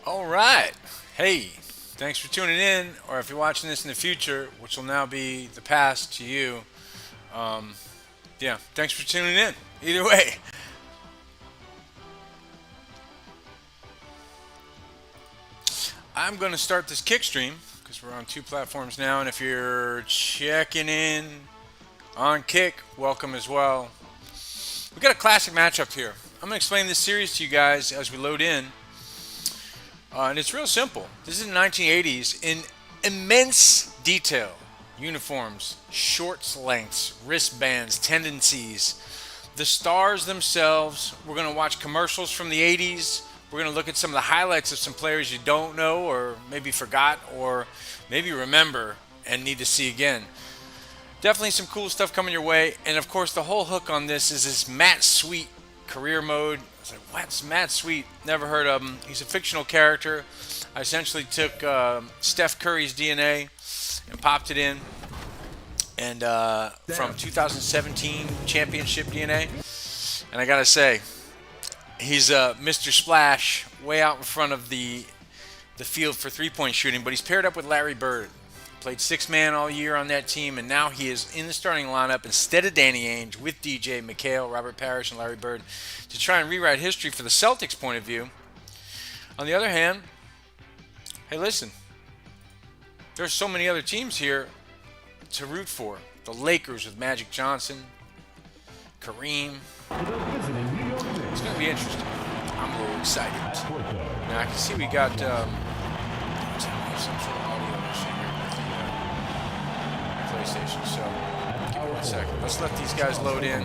All right. Hey, thanks for tuning in, or if you're watching this in the future, which will now be the past to you, um, yeah, thanks for tuning in. Either way, I'm going to start this kick stream because we're on two platforms now, and if you're checking in on Kick, welcome as well. We got a classic matchup here. I'm going to explain this series to you guys as we load in. And it's real simple. This is the 1980s in immense detail. Uniforms, shorts lengths, wristbands, tendencies, the stars themselves. We're going to watch commercials from the 80s. We're going to look at some of the highlights of some players you don't know or maybe forgot or maybe remember and need to see again. Definitely some cool stuff coming your way. And of course, the whole hook on this is this Matt Sweet career mode. I was like, what's Matt Sweet? Never heard of him. He's a fictional character. I essentially took Steph Curry's DNA and popped it in, and from 2017 championship DNA. And I gotta say, he's Mr. Splash, way out in front of the field for three-point shooting. But he's paired up with Larry Bird. Played six-man all year on that team, and now he is in the starting lineup instead of Danny Ainge with DJ McHale, Robert Parrish, and Larry Bird to try and rewrite history for the Celtics' point of view. On the other hand, hey, listen, there's so many other teams here to root for. The Lakers with Magic Johnson, Kareem. It's going to be interesting. I'm a little excited. Now I can see we got some sort of audio issue here with the PlayStation. So give me 1 second. Let's let these guys load in.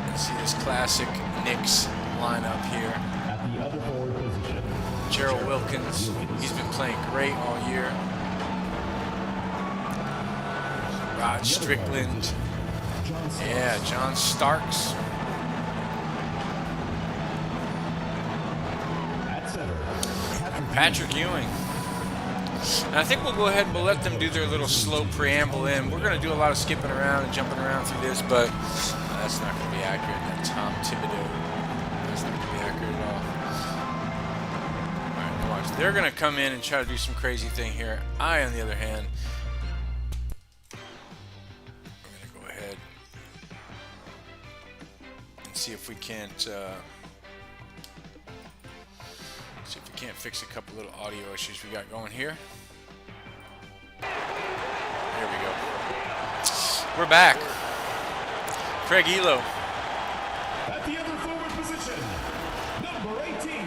Let's see this classic Knicks lineup here. Gerald Wilkins, he's been playing great all year. Rod Strickland. Yeah, John Starks. And Patrick Ewing. And I think we'll go ahead and we'll let them do their little slow preamble in. We're going to do a lot of skipping around and jumping around through this, but that's not going to be accurate. That Tom Thibodeau. That's not going to be accurate at all. Alright, now watch. They're going to come in and try to do some crazy thing here. I, on the other hand, see if we can't fix a couple little audio issues we got going here. There we go. We're back. Craig Elo. At the other forward position, number 18,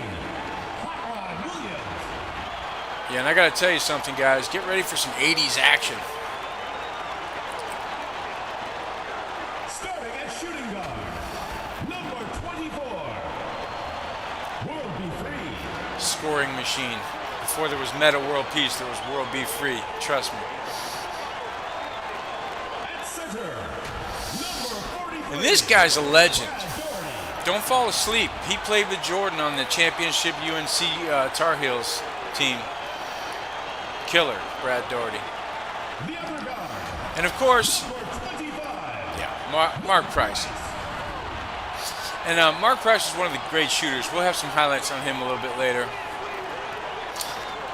Hot Williams. Yeah, and I got to tell you something, guys. Get ready for some 80s action. Starting at shooting guard, number 24, World Be Free. Scoring machine. Before there was Meta World Peace, there was World Be Free. Trust me. At center, number 43. And this guy's a legend. Don't fall asleep. He played with Jordan on the championship UNC Tar Heels team. Killer, Brad Daugherty. The other guard, And of course, number 25. yeah, Mark Price. And Mark Price is one of the great shooters. We'll have some highlights on him a little bit later.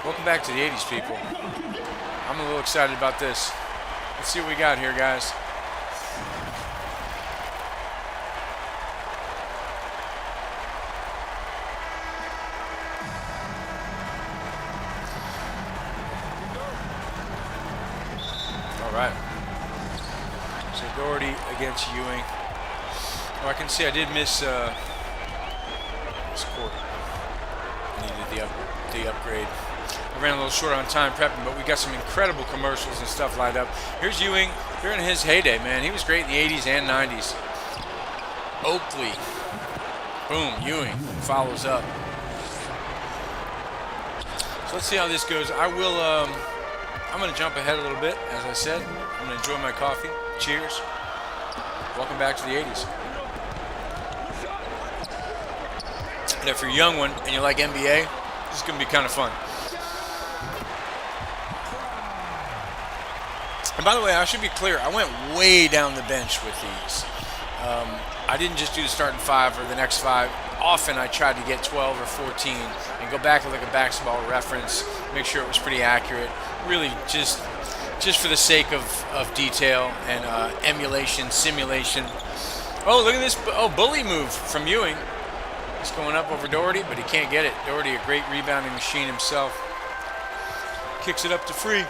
Welcome back to the 80s, people. I'm a little excited about this. Let's see what we got here, guys. All right. So Daugherty against Ewing. Oh, I can see I did miss this court. Needed the upgrade. I ran a little short on time prepping, but we got some incredible commercials and stuff lined up. Here's Ewing. During his heyday, man. He was great in the 80s and 90s. Oakley. Boom. Ewing follows up. So let's see how this goes. I'm going to jump ahead a little bit, as I said. I'm going to enjoy my coffee. Cheers. Welcome back to the 80s. And if you're a young one and you like NBA, this is going to be kind of fun. And by the way, I should be clear, I went way down the bench with these. I didn't just do the starting five or the next five. often I tried to get 12 or 14 and go back and look at basketball reference, make sure it was pretty accurate. Really just for the sake of detail and emulation, simulation. Oh, look at this. Oh, bully move from Ewing. He's going up over Doherty, but he can't get it. Doherty, a great rebounding machine himself. Kicks it up to Free.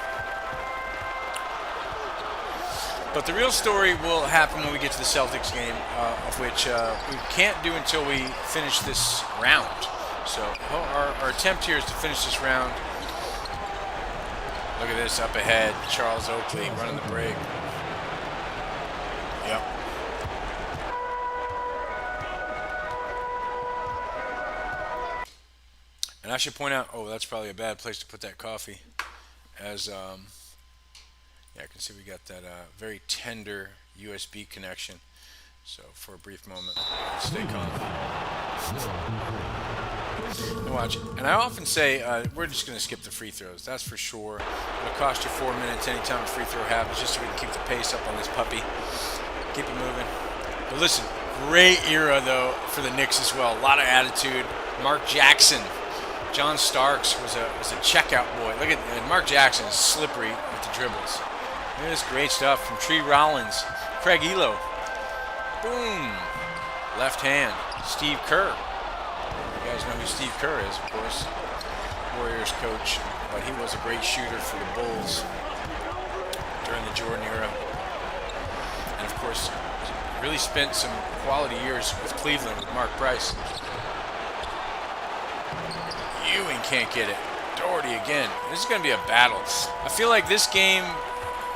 But the real story will happen when we get to the Celtics game, of which we can't do until we finish this round. So our attempt here is to finish this round. Look at this up ahead. Charles Oakley running the break. Yep. And I should point out, oh, that's probably a bad place to put that coffee. As yeah, I can see we got that very tender USB connection. So for a brief moment, let's stay calm. And watch. And I often say we're just going to skip the free throws. That's for sure. It'll cost you 4 minutes anytime a free throw happens, just so we can keep the pace up on this puppy. Keep it moving. But listen, great era though for the Knicks as well. A lot of attitude. Mark Jackson. John Starks was a checkout boy. Look at Mark Jackson is slippery with the dribbles. This great stuff from Tree Rollins. Craig Elo. Boom. Left hand. Steve Kerr. You guys know who Steve Kerr is, of course. Warriors coach. But he was a great shooter for the Bulls during the Jordan era. And of course, really spent some quality years with Cleveland with Mark Price. Ewing can't get it. Doherty again. This is going to be a battle. I feel like this game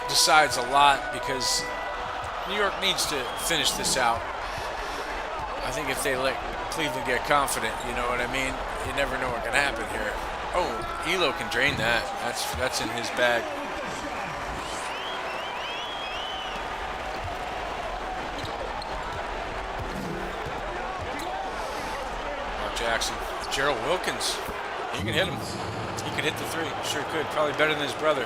decides a lot because New York needs to finish this out. I think if they let Cleveland get confident, you know what I mean? You never know what can happen here. Oh, Elo can drain that. That's in his bag. Mark Jackson. Gerald Wilkins. He can hit him. He could hit the three. Sure could. Probably better than his brother.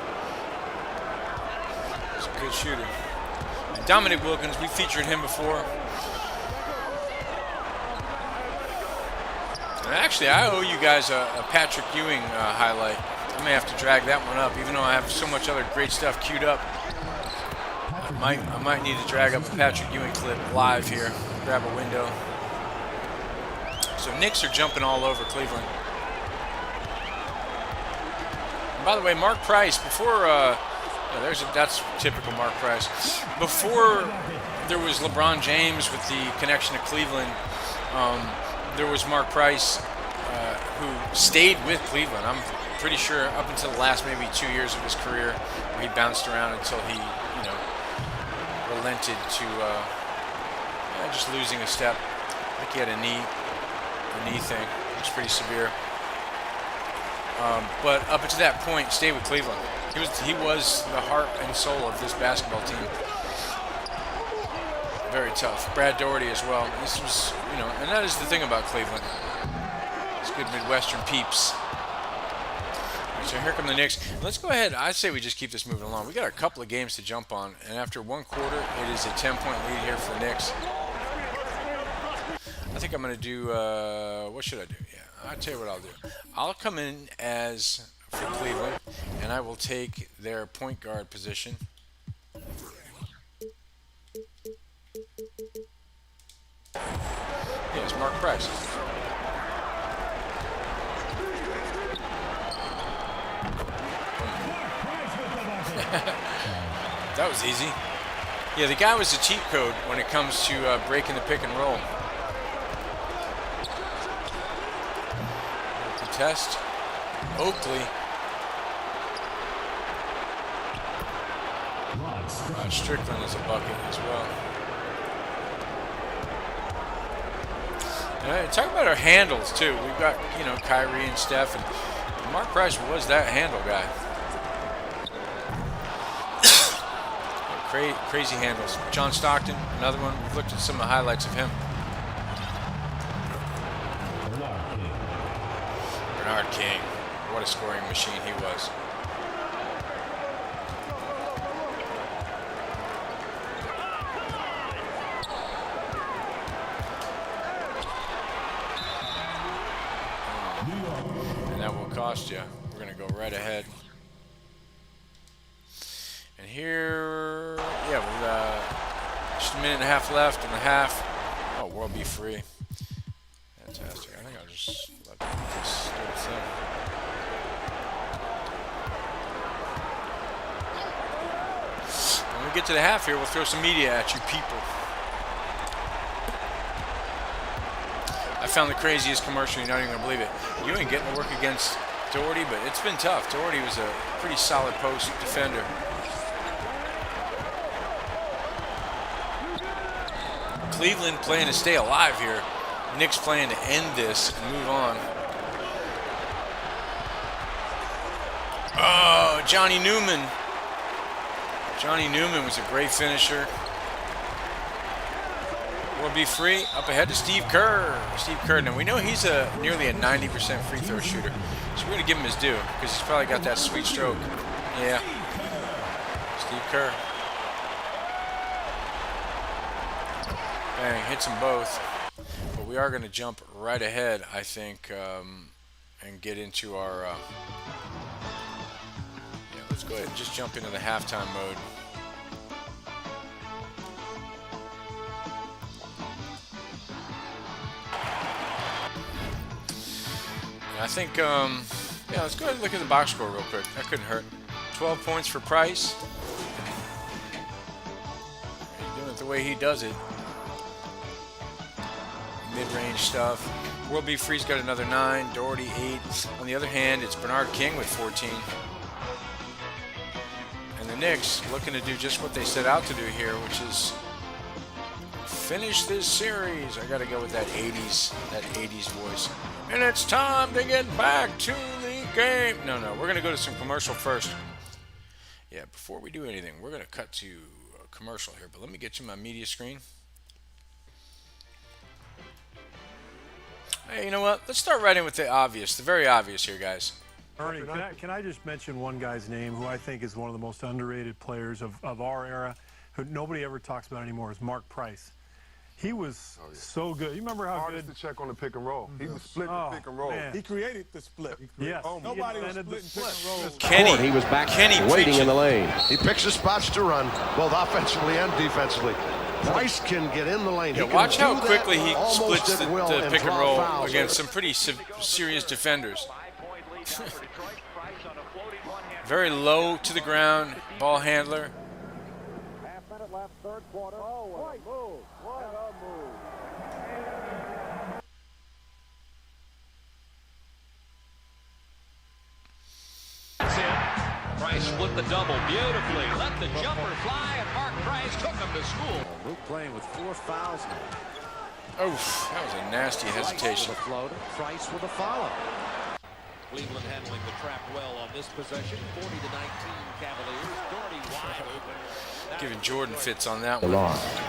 He's a good shooter. And Dominic Wilkins, we featured him before. And actually, I owe you guys a Patrick Ewing highlight. I may have to drag that one up, even though I have so much other great stuff queued up. I might need to drag up a Patrick Ewing clip live here. Grab a window. So Knicks are jumping all over Cleveland. And by the way, Mark Price, before, that's typical Mark Price. Before there was LeBron James with the connection to Cleveland, there was Mark Price who stayed with Cleveland. I'm pretty sure up until the last maybe 2 years of his career, where he bounced around until he, relented to just losing a step. I think he had a knee thing. It was pretty severe. But up until that point, stayed with Cleveland. He was the heart and soul of this basketball team. Very tough. Brad Doherty as well. This was, and that is the thing about Cleveland. It's good Midwestern peeps. So here come the Knicks. Let's go ahead. I'd say we just keep this moving along. We got a couple of games to jump on, and after one quarter, it is a 10-point lead here for the Knicks. I think I'm going to do, what should I do? Yeah, I'll tell you what I'll do. I'll come in as for Cleveland, and I will take their point guard position. Yes, Mark Price. That was easy. Yeah, the guy was a cheat code when it comes to breaking the pick and roll. Contest. Oakley. Strickland is a bucket as well. Talk about our handles too. We've got Kyrie and Steph, and Mark Price was that handle guy. Crazy handles. John Stockton, another one. We've looked at some of the highlights of him. Bernard King. What a scoring machine he was. that will cost you. We're going to go right ahead. And here, yeah, with just a minute and a half left in the half. Oh, world be free. Fantastic. I think I'll just let this do its thing. When we get to the half here, we'll throw some media at you people. I found the craziest commercial, you're not even going to believe it. You ain't getting to work against Doherty, but it's been tough. Doherty was a pretty solid post defender. Cleveland playing to stay alive here. Knicks playing to end this and move on. Oh, Johnny Newman. Johnny Newman was a great finisher. Will be free. Up ahead to Steve Kerr. Steve Kerr. Now we know he's nearly a 90% free throw shooter. So we're going to give him his due because he's probably got that sweet stroke. Yeah. Steve Kerr. Bang. Hits them both. But we are going to jump right ahead, I think, and get into our... yeah, let's go ahead and just jump into the halftime mode. I think, yeah, let's go ahead and look at the box score real quick. That couldn't hurt. 12 points for Price. He's doing it the way he does it. Mid-range stuff. World Be Free's got another 9. Doherty 8. On the other hand, it's Bernard King with 14. And the Knicks looking to do just what they set out to do here, which is finish this series. I got to go with that 80s voice. And it's time to get back to the game. No, we're going to go to some commercial first. Yeah, before we do anything, we're going to cut to a commercial here. But let me get you my media screen. Hey, you know what? Let's start right in with the obvious, the very obvious here, guys. Ernie, can I just mention one guy's name who I think is one of the most underrated players of our era, who nobody ever talks about anymore, is Mark Price. He was so good. You remember how hardest good? to check on the pick and roll. He was splitting the pick and roll. Man. He created the split. Yes. Nobody was splitting pick and rolls. Kenny, he was back waiting in the lane. He picks the spots to run, both offensively and defensively. Price can get in the lane. Yeah, watch how quickly he splits the pick and roll against some pretty serious defenders. Very low to the ground, ball handler. Half minute left, third quarter. Oh, what a move. What a move. Price split the double beautifully. Let the jumper fly, and Mark Price took him to school. Luke playing with 4 fouls now. Oof, that was a nasty hesitation. Price with a floater, Price with a follow. Cleveland handling the trap well on this possession. 40-19 Cavaliers. Doherty wide open. Giving Jordan fits on that one.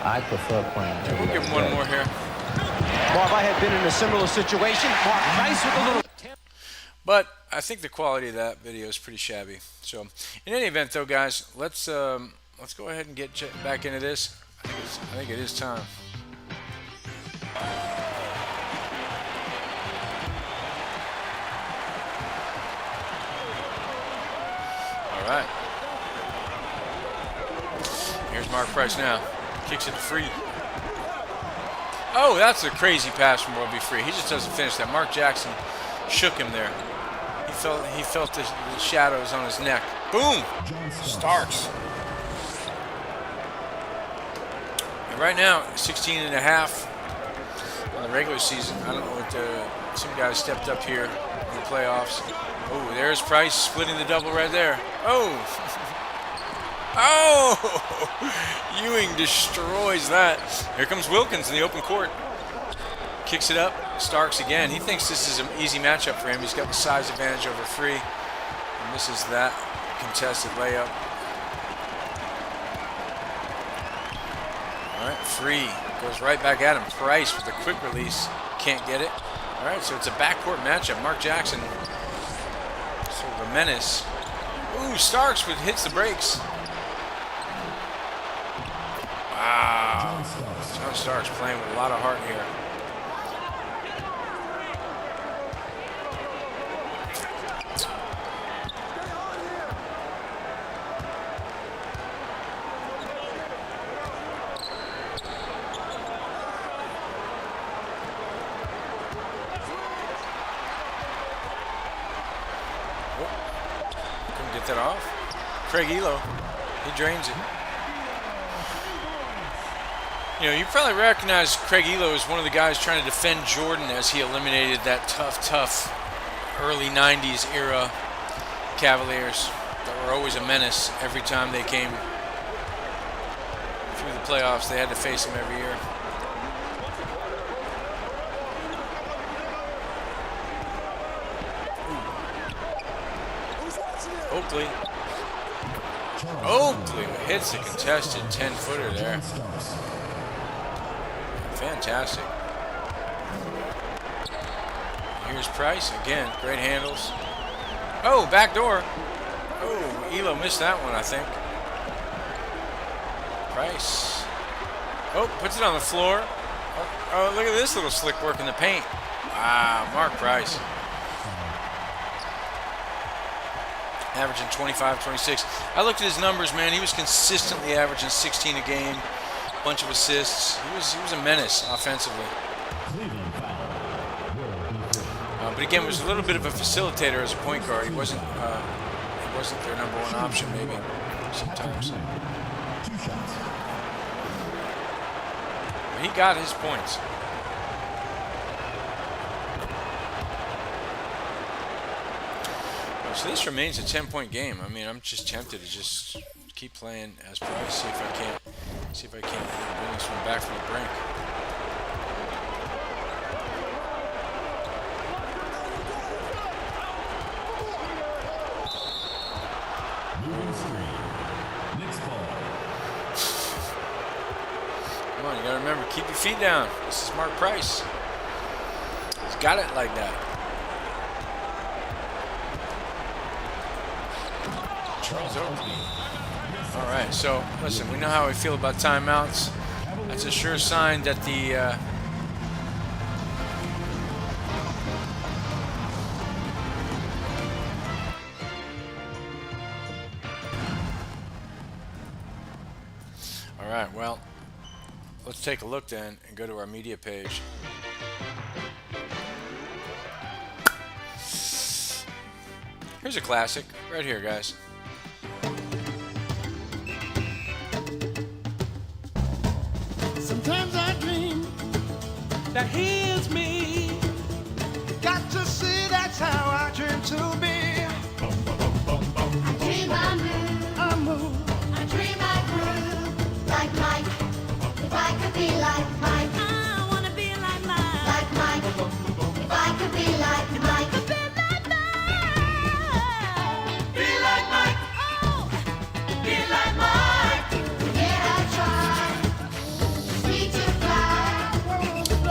I prefer playing. We'll give him one more here. Well, if I had been in a similar situation, Mark Price with a little... But I think the quality of that video is pretty shabby. So, in any event, though, guys, let's go ahead and get back into this. I think it is time. All right. Here's Mark Price now. Kicks it free. Oh, that's a crazy pass from Will Be Free. He just doesn't finish that. Mark Jackson shook him there. He felt the shadows on his neck. Boom! Starks. And right now, 16 and a half on the regular season. I don't know what some guys stepped up here in the playoffs. Oh, there's Price splitting the double right there. Oh! Oh! Ewing destroys that. Here comes Wilkins in the open court. Kicks it up. Starks again. He thinks this is an easy matchup for him. He's got the size advantage over Free. He misses that contested layup. All right, Free goes right back at him. Price with a quick release. Can't get it. All right, so it's a backcourt matchup. Mark Jackson, sort of a menace. Ooh, Starks hits the brakes. Wow. John Starks playing with a lot of heart here. Take that off. Craig Elo, he drains it. You know, you probably recognize Craig Elo as one of the guys trying to defend Jordan as he eliminated that tough early 90s era Cavaliers that were always a menace every time they came through the playoffs. They had to face them every year. Oakley. Oakley hits the contested 10-footer there. Fantastic. Here's Price again. Great handles. Oh, back door. Oh, Elo missed that one, I think. Price. Oh, puts it on the floor. Oh, look at this little slick work in the paint. Wow, Mark Price. Averaging 25, 26. I looked at his numbers, man. He was consistently averaging 16 a game. Bunch of assists. He was a menace offensively. But again, was a little bit of a facilitator as a point guard. He wasn't their number one option, maybe sometimes. But he got his points. So this remains a 10-point game. I mean, I'm just tempted to just keep playing as Price, see if I can't bring this one back from the brink. Come on, you gotta remember, keep your feet down. This is Mark Price. He's got it like that. All right, so listen, we know how we feel about timeouts. That's a sure sign that the all right, well, let's take a look then and go to our media page. Here's a classic right here, guys. Sometimes I dream that he is me. Got to see that's how I dream to be. I dream I move. I dream I groove. Like Mike. If I could be like Mike. I wanna be like Mike. Like Mike. If I could be like Mike. Be like Mike. Oh. Be like Mike. Yeah, I try.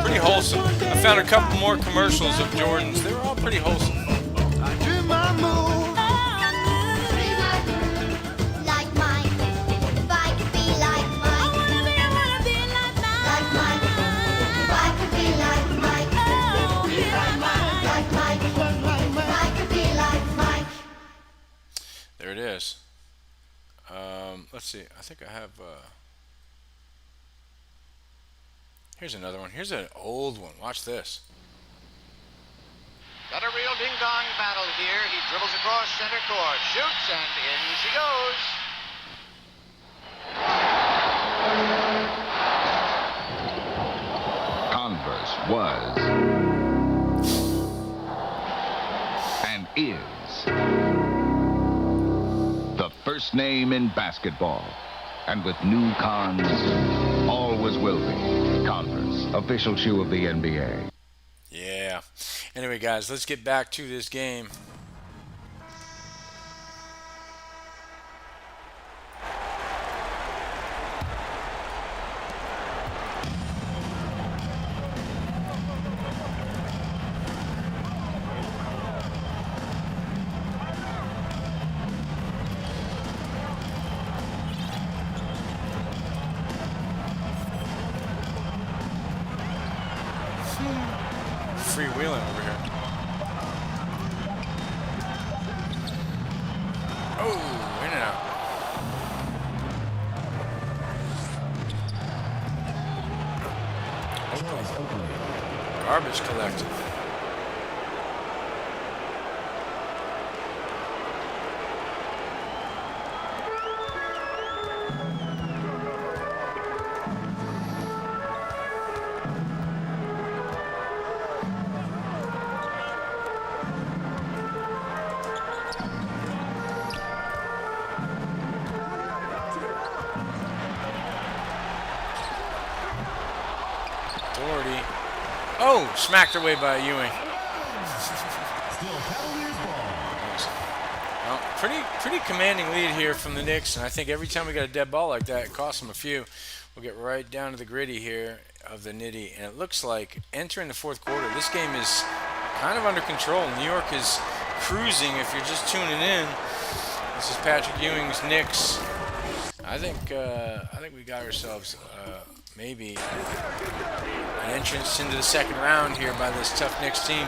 Pretty wholesome. I found a couple more commercials of Jordan's. They were all pretty wholesome. I dream I move. Like Mike. If I could be like Mike. I wanna be like Mike. If I could be like Mike. Be like Mike. Like Mike. If I could be like Mike. There it is. Let's see. I think I have. Here's another one. Here's an old one. Watch this. Got a real ding-dong battle here. He dribbles across center court, shoots, and in she goes. Converse was and is the first name in basketball. And with new cons, always will be. Converse, official shoe of the NBA. Yeah. Anyway, guys, let's get back to this game. Freewheeling over here. Oh, in and out. Garbage collected. Oh, smacked away by Ewing. Still Cavaliers ball. Well, pretty commanding lead here from the Knicks, and I think every time we got a dead ball like that, it costs them a few. We'll get right down to the gritty here of the nitty, and it looks like entering the fourth quarter, this game is kind of under control. New York is cruising if you're just tuning in. This is Patrick Ewing's Knicks. I think we got ourselves maybe an entrance into the second round here by this tough Knicks team.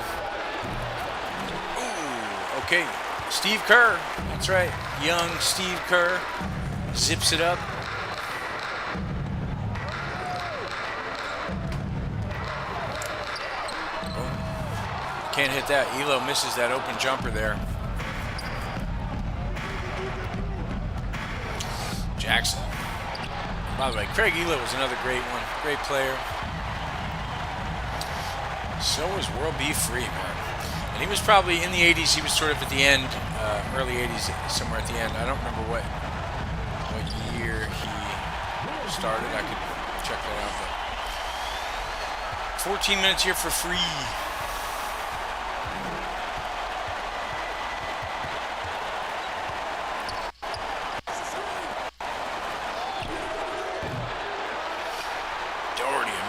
Ooh, okay. Steve Kerr, that's right. Young Steve Kerr zips it up. Can't hit that. Elo misses that open jumper there. Jackson. By the way, Craig Elo was another great one. Great player. So was World B. Free, man. And he was probably in the 80s. He was sort of at the end, early 80s, somewhere at the end. I don't remember what year he started. I could check that out. But 14 minutes here for Free.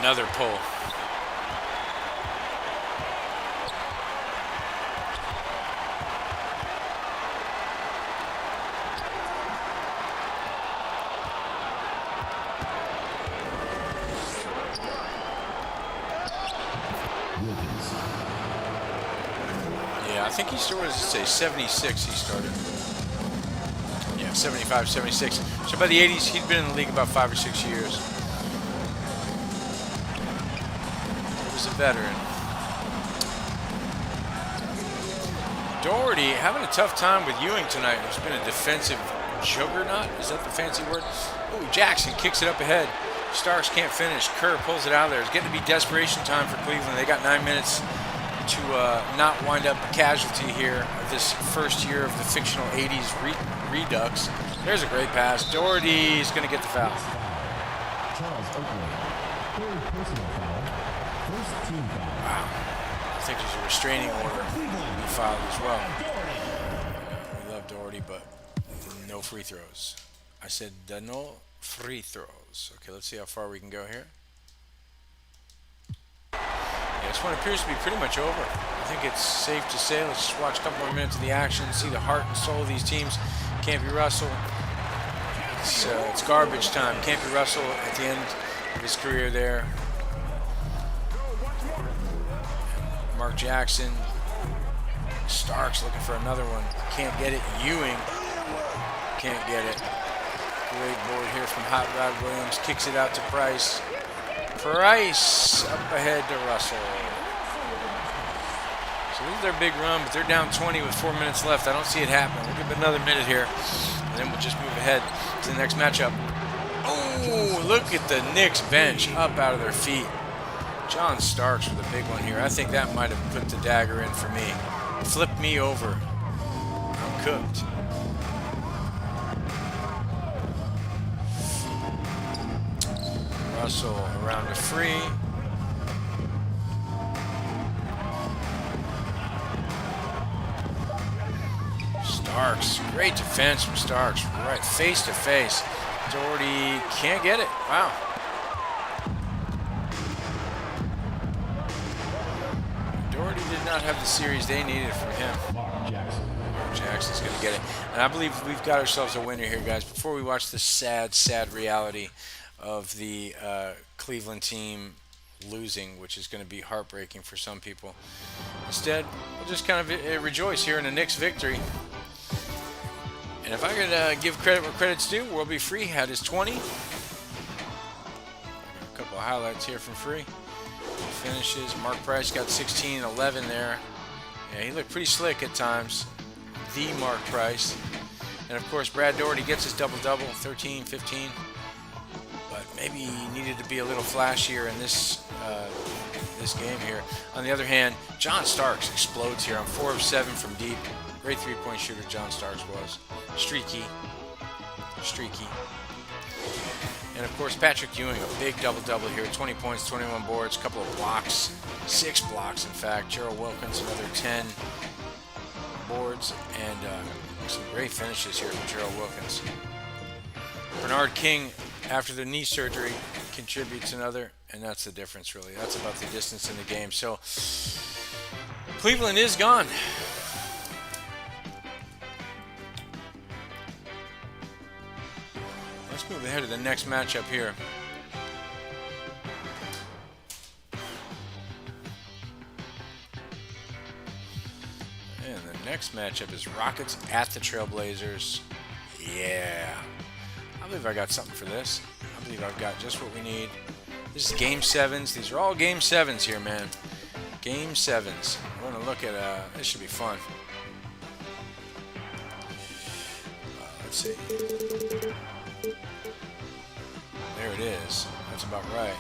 Another pull. Yeah, I think he started, say 76 he started. Yeah, 75, 76. So by the 80s, he'd been in the league about 5 or 6 years. A veteran. Doherty having a tough time with Ewing tonight. It's been a defensive juggernaut. Is that the fancy word? Ooh, Jackson kicks it up ahead. Starks can't finish. Kerr pulls it out of there. It's getting to be desperation time for Cleveland. They got 9 minutes to not wind up a casualty here of this first year of the fictional 80s Redux. There's a great pass. Doherty is going to get the foul. Charles Oakley. Third personal foul. First team foul. Wow. I think there's a restraining order to be filed as well. We love Doherty, but no free throws. I said no free throws. Okay, let's see how far we can go here. Yeah, this one appears to be pretty much over. I think it's safe to say. Let's just watch a couple more minutes of the action, see the heart and soul of these teams. Campy Russell. It's garbage time. Campy Russell at the end of his career there. Mark Jackson. Starks looking for another one. Can't get it. Ewing can't get it. Great board here from Hot Rod Williams. Kicks it out to Price. Price up ahead to Russell. So this is their big run, but they're down 20 with 4 minutes left. I don't see it happening. We'll give it another minute here, and then we'll just move ahead to the next matchup. Oh, look at the Knicks bench up out of their feet. John Starks with a big one here. I think that might have put the dagger in for me. Flipped me over. I'm cooked. Russell around to Free. Starks, great defense from Starks. Right, face to face. Doherty can't get it. Wow. Doherty did not have the series they needed from him. Mark Jackson. Mark Jackson's going to get it. And I believe we've got ourselves a winner here, guys. Before we watch the sad, sad reality of the Cleveland team losing, which is going to be heartbreaking for some people. Instead, we'll just kind of rejoice here in a Knicks victory. And if I could give credit where credit's due, World Be Free had his 20. A couple of highlights here from Free. Finishes. Mark Price got 16 and 11 there. Yeah, he looked pretty slick at times. The Mark Price. And of course, Brad Doherty gets his double-double, 13, 15. But maybe he needed to be a little flashier in this this game here. On the other hand, John Starks explodes here on 4 of 7 from deep. Great three-point shooter John Starks was. Streaky. And of course, Patrick Ewing, a big double-double here. 20 points, 21 boards, a couple of blocks. 6 blocks, in fact. Gerald Wilkins, another 10 boards, and some great finishes here from Gerald Wilkins. Bernard King, after the knee surgery, contributes another, and that's the difference, really. That's about the distance in the game. So Cleveland is gone. Let's move ahead to the next matchup here. And the next matchup is Rockets at the Trailblazers. Yeah. I believe I got something for this. I believe I've got just what we need. This is Game 7s. These are all Game 7s here, man. Game 7s. We're going to look at, this should be fun. Let's see. There it is. That's about right.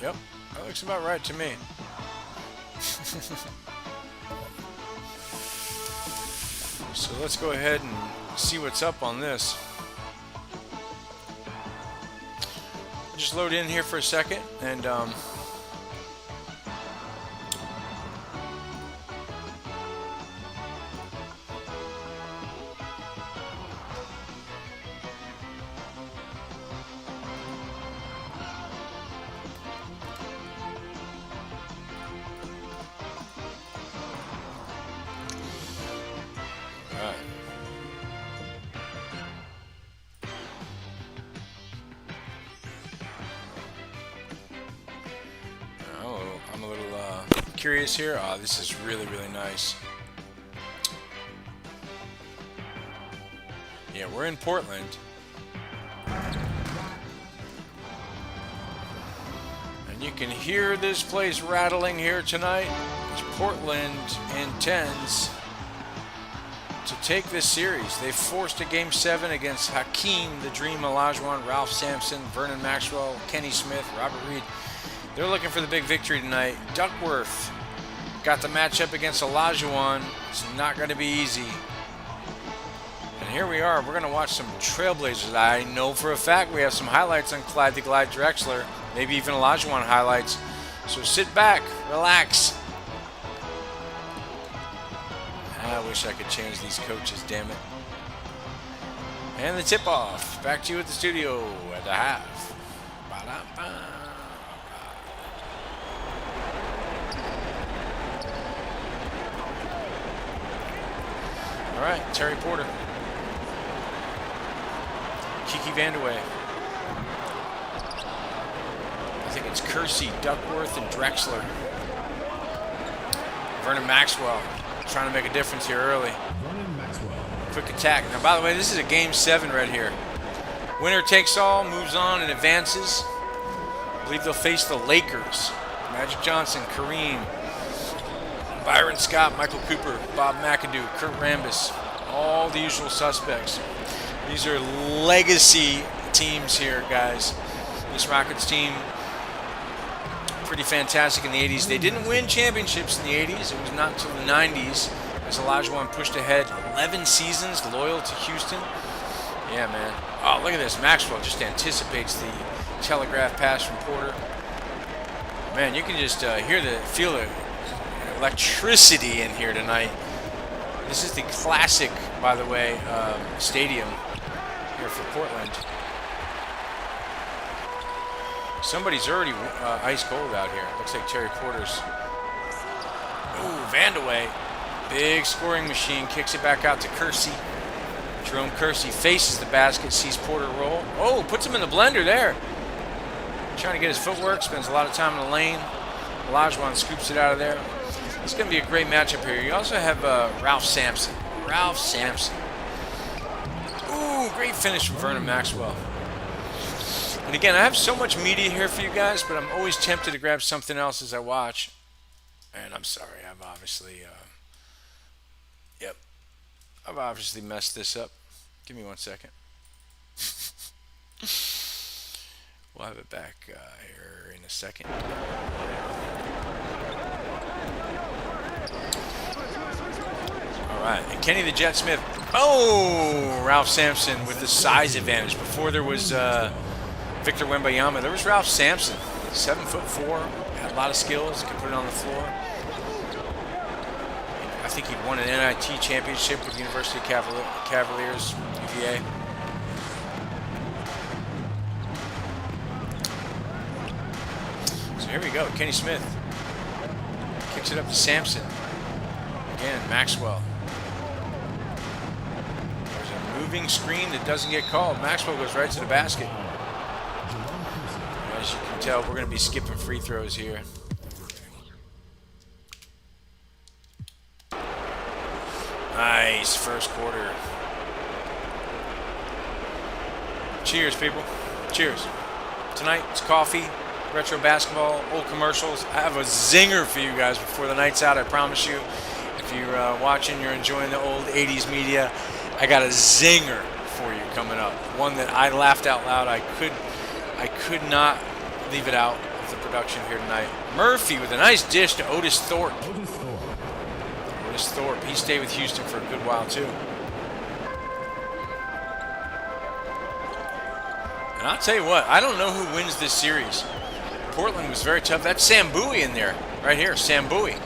Yep, that looks about right to me. So let's go ahead and see what's up on this. I'll just load in here for a second and curious here. Oh, this is really, really nice. Yeah, we're in Portland. And you can hear this place rattling here tonight as Portland intends to take this series. They forced a Game 7 against Hakeem, the Dream Olajuwon, Ralph Sampson, Vernon Maxwell, Kenny Smith, Robert Reed. They're looking for the big victory tonight. Duckworth got the matchup against Olajuwon. It's not going to be easy. And here we are. We're going to watch some Trailblazers. I know for a fact we have some highlights on Clyde the Glide Drexler, maybe even Olajuwon highlights. So sit back, relax. I wish I could change these coaches, damn it. And the tip-off. Back to you at the studio at the half. Ba-da-ba. All right, Terry Porter. Kiki Vandeweghe. I think it's Kersey, Duckworth, and Drexler. Vernon Maxwell trying to make a difference here early. Vernon Maxwell. Quick attack. Now, by the way, this is a Game 7 right here. Winner takes all, moves on, and advances. I believe they'll face the Lakers. Magic Johnson, Kareem, Byron Scott, Michael Cooper, Bob McAdoo, Kurt Rambis, all the usual suspects. These are legacy teams here, guys. This Rockets team, pretty fantastic in the 80s. They didn't win championships in the 80s. It was not until the 90s as Olajuwon pushed ahead. 11 seasons loyal to Houston. Yeah, man. Oh, look at this. Maxwell just anticipates the telegraph pass from Porter. Man, you can just feel the electricity in here tonight. This is the classic, by the way, stadium here for Portland. Somebody's already ice cold out here. Looks like Terry Porter's. Ooh, Vandeweghe. Big scoring machine. Kicks it back out to Kersey. Jerome Kersey faces the basket, sees Porter roll. Oh, puts him in the blender there. Trying to get his footwork. Spends a lot of time in the lane. Olajuwon scoops it out of there. It's going to be a great matchup here. You also have Ralph Sampson. Ralph Sampson. Ooh, great finish from Vernon Maxwell. And again, I have so much media here for you guys, but I'm always tempted to grab something else as I watch. And I'm sorry, I've obviously, I've obviously messed this up. Give me 1 second. We'll have it back here in a second. All right, and Kenny the Jet Smith Oh, Ralph Sampson with the size advantage. Before there was Victor Wembanyama, there was Ralph Sampson, 7'4", had a lot of skills, could put it on the floor. I think he won an NIT championship with the University of Cavaliers, UVA. So here we go, Kenny Smith kicks it up to Sampson. Again, Maxwell. There's a moving screen that doesn't get called. Maxwell goes right to the basket. As you can tell, we're going to be skipping free throws here. Nice first quarter. Cheers, people. Cheers. Tonight, it's coffee, retro basketball, old commercials. I have a zinger for you guys before the night's out, I promise you. If you're watching, you're enjoying the old 80s media, I got a zinger for you coming up. One that I laughed out loud. I could not leave it out of the production here tonight. Murphy with a nice dish to Otis Thorpe. Otis Thorpe, he stayed with Houston for a good while too. And I'll tell you what, I don't know who wins this series. Portland was very tough. That's Sam Bowie in there, right here. Sam Bowie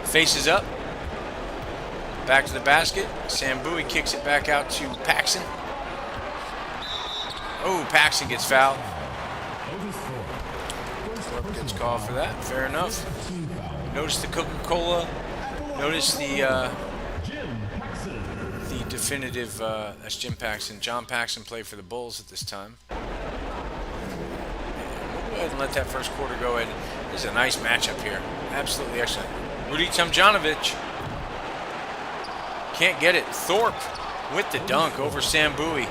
faces up, back to the basket. Sam Bowie kicks it back out to Paxson. Oh, Paxson gets fouled. Thorpe gets called for that. Fair enough. Notice the Coca-Cola. Notice the definitive. That's Jim Paxson. John Paxson played for the Bulls at this time. We'll go ahead and let that first quarter go. And this is a nice matchup here. Absolutely excellent. Rudy Tomjanovich can't get it. Thorpe with the dunk over Sam Bowie.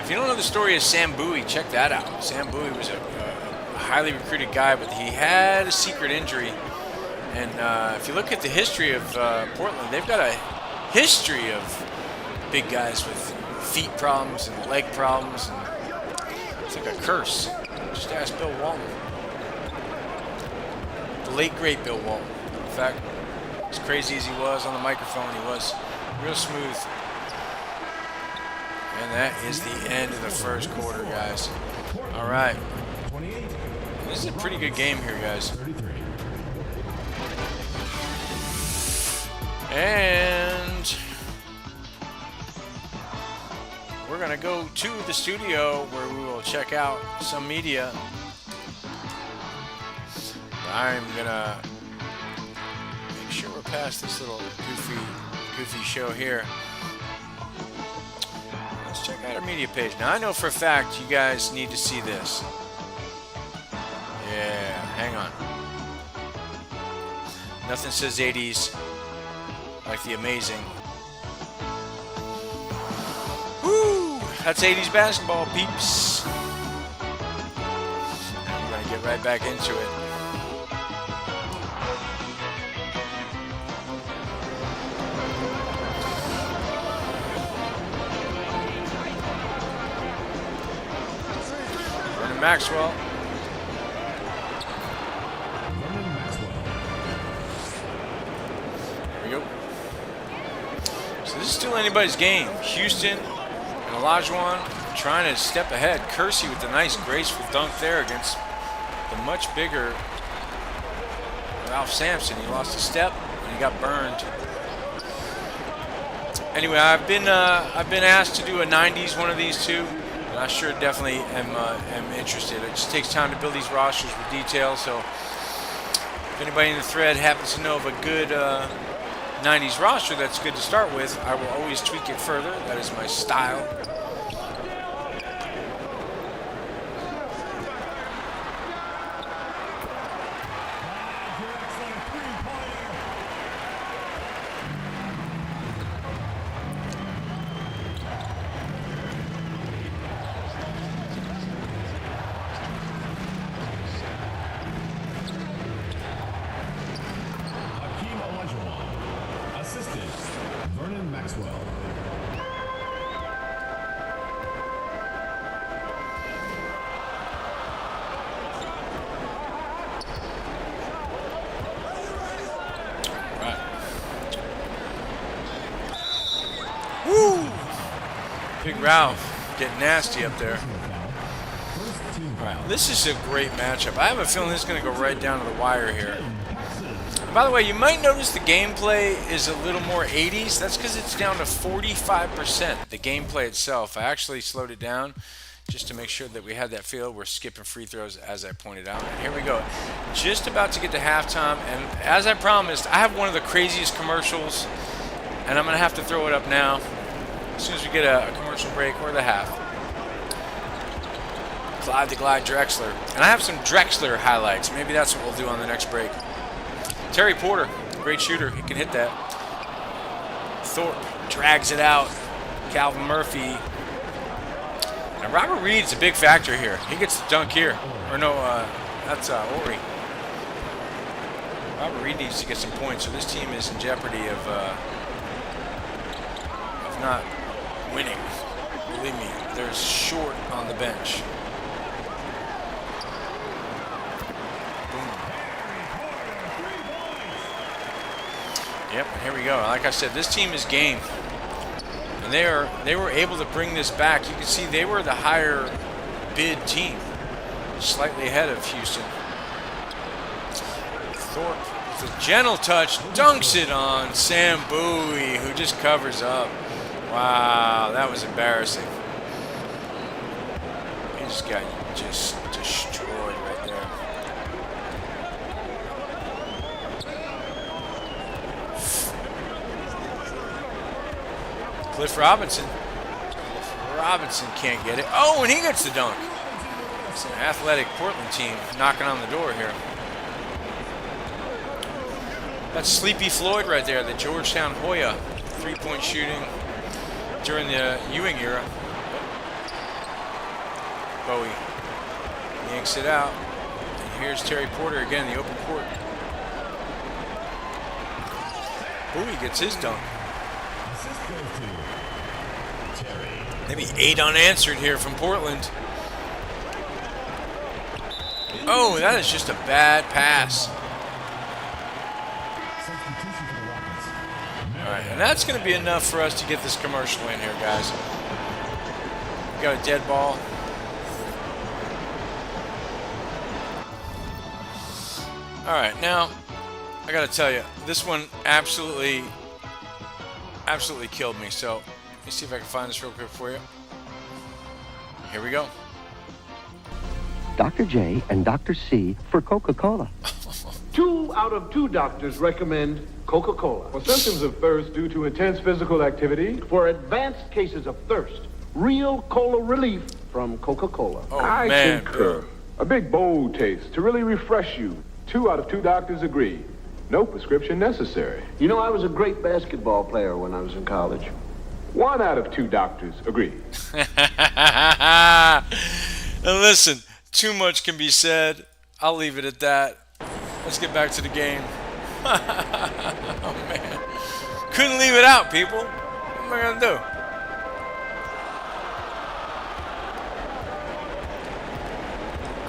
If you don't know the story of Sam Bowie, check that out. Sam Bowie was a highly recruited guy, but he had a secret injury. And if you look at the history of Portland, they've got a history of big guys with feet problems and leg problems. And it's like a curse. Just ask Bill Walton. The late, great Bill Walton. In fact, as crazy as he was on the microphone, he was real smooth. And that is the end of the first quarter, guys. All right. This is a pretty good game here, guys. And we're going to go to the studio where we will check out some media. I'm going to make sure we're past this little goofy show here. Let's check out our media page. Now, I know for a fact you guys need to see this. Yeah, hang on. Nothing says 80s like the amazing. Woo! That's 80s basketball, peeps. And we're going to get right back into it. Vernon Maxwell. This is still anybody's game. Houston and Olajuwon trying to step ahead. Kersey with a nice graceful dunk there against the much bigger Ralph Sampson. He lost a step and he got burned. Anyway, I've been asked to do a 90s one of these two, and I sure definitely am interested. It just takes time to build these rosters with details. So if anybody in the thread happens to know of a good 90s roster that's good to start with, I will always tweak it further. That is my style. Big Ralph getting nasty up there. First team All right, foul. this is a great matchup. I have a feeling this is going to go right down to the wire here. And by the way, you might notice the gameplay is a little more 80s. That's because it's down to 45%, the gameplay itself. I actually slowed it down just to make sure that we had that feel. We're skipping free throws, as I pointed out. And here we go. Just about to get to halftime. And as I promised, I have one of the craziest commercials. And I'm going to have to throw it up now. As soon as we get a commercial break or the half. Clyde the Glide Drexler. And I have some Drexler highlights. Maybe that's what we'll do on the next break. Terry Porter, great shooter. He can hit that. Thorpe drags it out. Calvin Murphy. And Robert Reed's a big factor here. He gets the dunk here. Or no, that's Ori. Robert Reed needs to get some points, so this team is in jeopardy of not winning. Believe me, they're short on the bench. Yep, here we go. Like I said, this team is game. And they were able to bring this back. You can see they were the higher bid team. Slightly ahead of Houston. Thorpe with a gentle touch, dunks it on Sam Bowie, who just covers up. Wow, that was embarrassing. He just got destroyed right there. Cliff Robinson. Cliff Robinson can't get it. Oh, and he gets the dunk. It's an athletic Portland team knocking on the door here. That's Sleepy Floyd right there, the Georgetown Hoya. Three-point shooting during the Ewing era. Bowie yanks it out. And here's Terry Porter again in the open court. Bowie gets his dunk. Assist goes to Terry. Maybe 8 unanswered here from Portland. Oh, that is just a bad pass. Substitution for the Rockets. All right, and that's going to be enough for us to get this commercial in here, guys. We got a dead ball. All right, now I got to tell you, this one absolutely killed me. So let me see if I can find this real quick for you. Here we go. Dr. J and Dr. C for Coca-Cola. 2 out of 2 doctors recommend Coca-Cola. For symptoms of thirst due to intense physical activity. For advanced cases of thirst, real cola relief from Coca-Cola. Oh, I man. concur. A big bold taste to really refresh you. 2 out of 2 doctors agree. No prescription necessary. You know, I was a great basketball player when I was in college. 1 out of 2 doctors agree. Now listen, too much can be said. I'll leave it at that. Let's get back to the game. Oh, man. Couldn't leave it out, people. What am I going to do?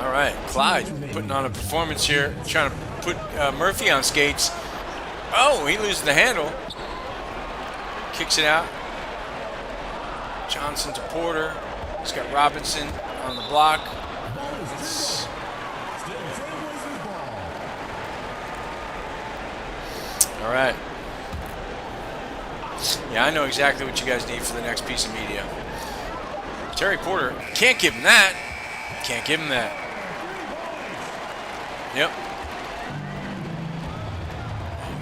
All right, Clyde putting on a performance here, trying to put Murphy on skates. Oh, he loses the handle. Kicks it out. Johnson to Porter. He's got Robinson on the block. All right. Yeah, I know exactly what you guys need for the next piece of media. Terry Porter, can't give him that. Can't give him that. Yep.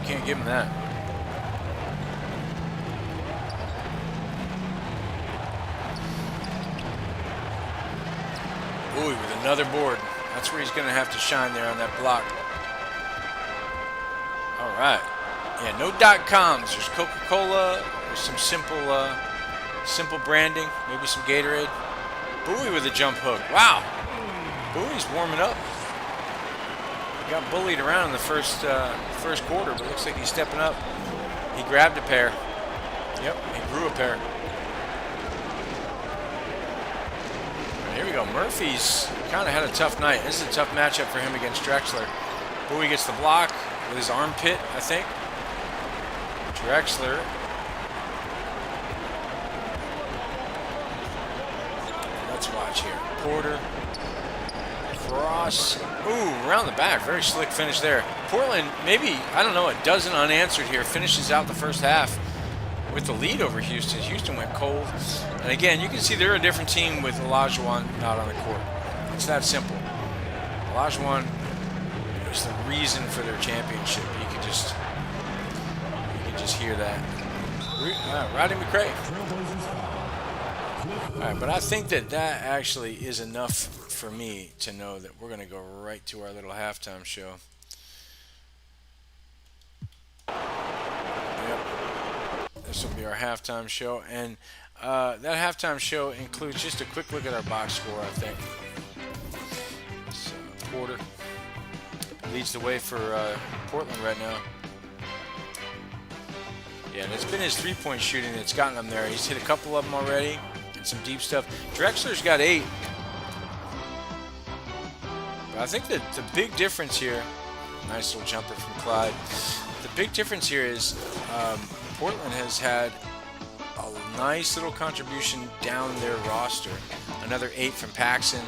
Can't give him that. Bowie with another board. That's where he's going to have to shine there on that block. All right. Yeah, no .coms. There's Coca-Cola. There's some simple branding. Maybe some Gatorade. Bowie with a jump hook. Wow. Bowie's warming up. He got bullied around in the first quarter, but looks like he's stepping up. He grabbed a pair. Yep, he grew a pair. Here we go. Murphy's kind of had a tough night. This is a tough matchup for him against Drexler. Bowie gets the block with his armpit, I think. Drexler. let's watch here. Porter. Cross. Ooh, around the back. Very slick finish there. Portland, maybe, I don't know, a dozen unanswered here. Finishes out the first half with the lead over Houston. Houston went cold. And again, you can see they're a different team with Olajuwon not on the court. It's that simple. Olajuwon is the reason for their championship. You can just hear that. Rodney McRae. All right, but I think that actually is enough for me to know that we're going to go right to our little halftime show. Yep. This will be our halftime show, and that halftime show includes just a quick look at our box score, I think. So, Porter leads the way for Portland right now. Yeah, and it's been his three-point shooting that's gotten him there. He's hit a couple of them already, and some deep stuff. Drexler's got 8. But I think that the big difference here, nice little jumper from Clyde. The big difference here is Portland has had a nice little contribution down their roster. Another 8 from Paxson.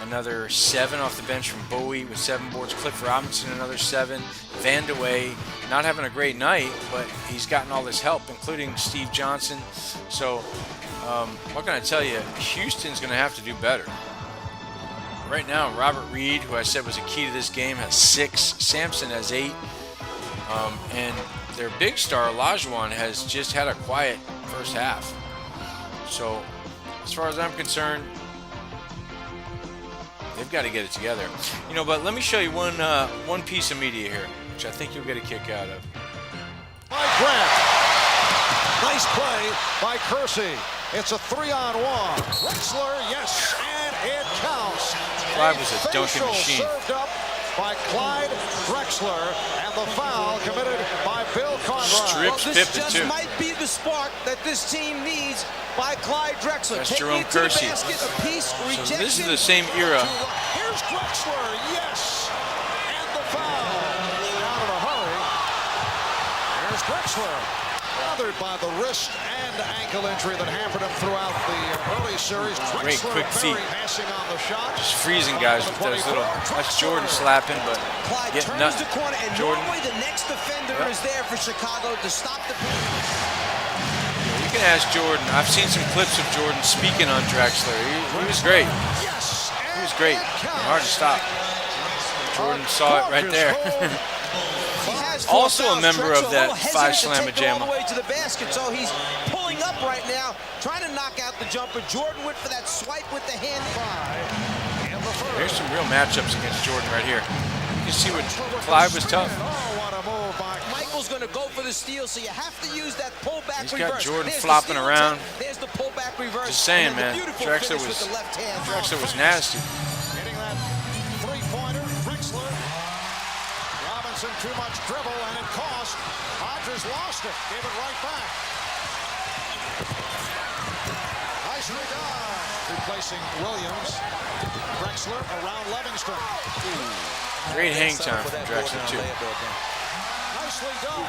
Another 7 off the bench from Bowie with 7 boards. Cliff Robinson, another 7. Van de Wey, not having a great night, but he's gotten all this help, including Steve Johnson. So, what can I tell you? Houston's going to have to do better. Right now, Robert Reed, who I said was a key to this game, has 6. Sampson has 8. And their big star, Olajuwon, has just had a quiet first half. So, as far as I'm concerned, they've got to get it together. You know, but let me show you one piece of media here, which I think you'll get a kick out of. By Grant. Nice play by Kersey. It's a 3-on-1. Drexler, yes, and it counts. Clyde was a dunking machine. Served up by Clyde Drexler, and the foul committed by Bill Conrad. Strips this Pippen, just too. might be the spark that this team needs by Clyde Drexler. That's Take Jerome it to the Kersey. basket, a piece, So rejection. this is the same era. Here's Drexler, yes, and the foul. Out of a hurry. Here's Drexler. Bothered by the wrist and ankle injury that hampered him throughout the early series. Great Drexler quick feet. passing on the shot. Just freezing guys with those little. That's Jordan slapping, but Clyde getting turns nothing. the corner, and Jordan. normally the next defender is there for Chicago to stop the pass. You can ask Jordan. I've seen some clips of Jordan speaking on Drexler. He was great. Yes, He was great. Hard to stop. Jordan saw it right there. Also a member of that Five Slamma Jamma. All the way to the basket, so he's pulling up right now, trying to knock out the jumper. Jordan went for that swipe with the hand. There's some real matchups against Jordan right here. You can see what Clyde was tough. Michael's going to go for the steal, so you have to use that pullback He's reverse. got Jordan There's flopping the steal around. attempt. There's the pullback reverse. Just saying, And then man. the beautiful Drexler finish with the left hand. was nasty. Hitting that three-pointer, Drexler. Robinson too much dribble, and it cost. Hodges lost it, gave it right back. Nicely done. Replacing Williams. Drexler around Livingston. Great hang time from Drexler, too. Nicely done.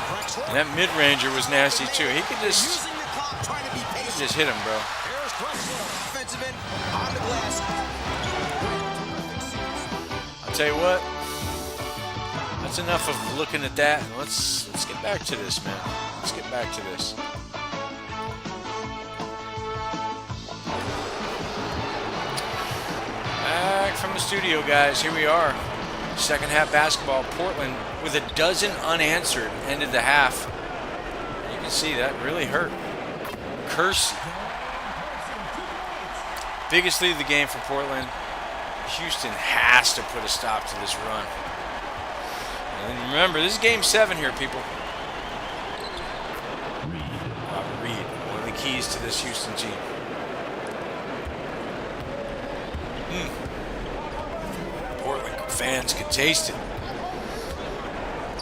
Drexler. And that mid-ranger was nasty, too. He could just hit him, bro. Here's Drexler. Defensive end on the glass. I'll tell you what. That's enough of looking at that. And let's get back to this, man. Let's get back to this. Back from the studio, guys. Here we are. Second half basketball. Portland with a dozen unanswered ended the half. You can see that really hurt. Kersey. Biggest lead of the game for Portland. Houston has to put a stop to this run. And remember, this is game 7 here, people. Reed, one of the keys to this Houston team. Portland fans could taste it.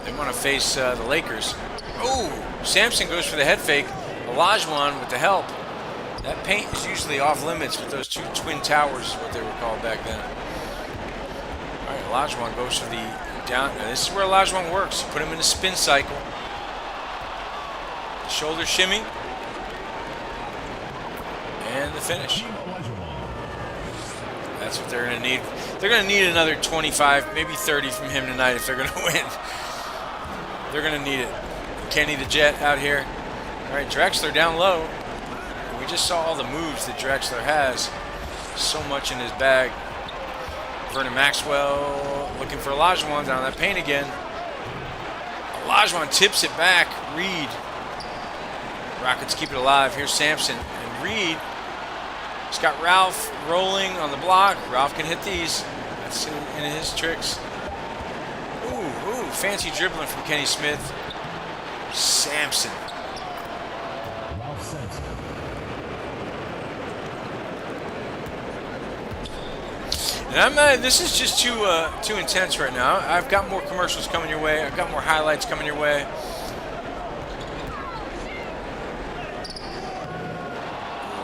They want to face the Lakers. Oh, Sampson goes for the head fake. Olajuwon with the help. That paint is usually off limits with those two twin towers, is what they were called back then. All right, Olajuwon goes for the down. Now this is where Olajuwon works. Put him in a spin cycle. Shoulder shimmy. And then the finish. That's what they're going to need. They're going to need another 25, maybe 30 from him tonight if they're going to win. They're going to need it. Kenny the Jet out here. All right, Drexler down low. We just saw all the moves that Drexler has. So much in his bag. Vernon Maxwell looking for Olajuwon down that paint again. Olajuwon tips it back. Reed. Rockets keep it alive. Here's Sampson. And Reed. He's got Ralph rolling on the block. Ralph can hit these. That's in his tricks. Ooh, fancy dribbling from Kenny Smith. Sampson. Ralph Sampson. And this is just too intense right now. I've got more commercials coming your way. I've got more highlights coming your way.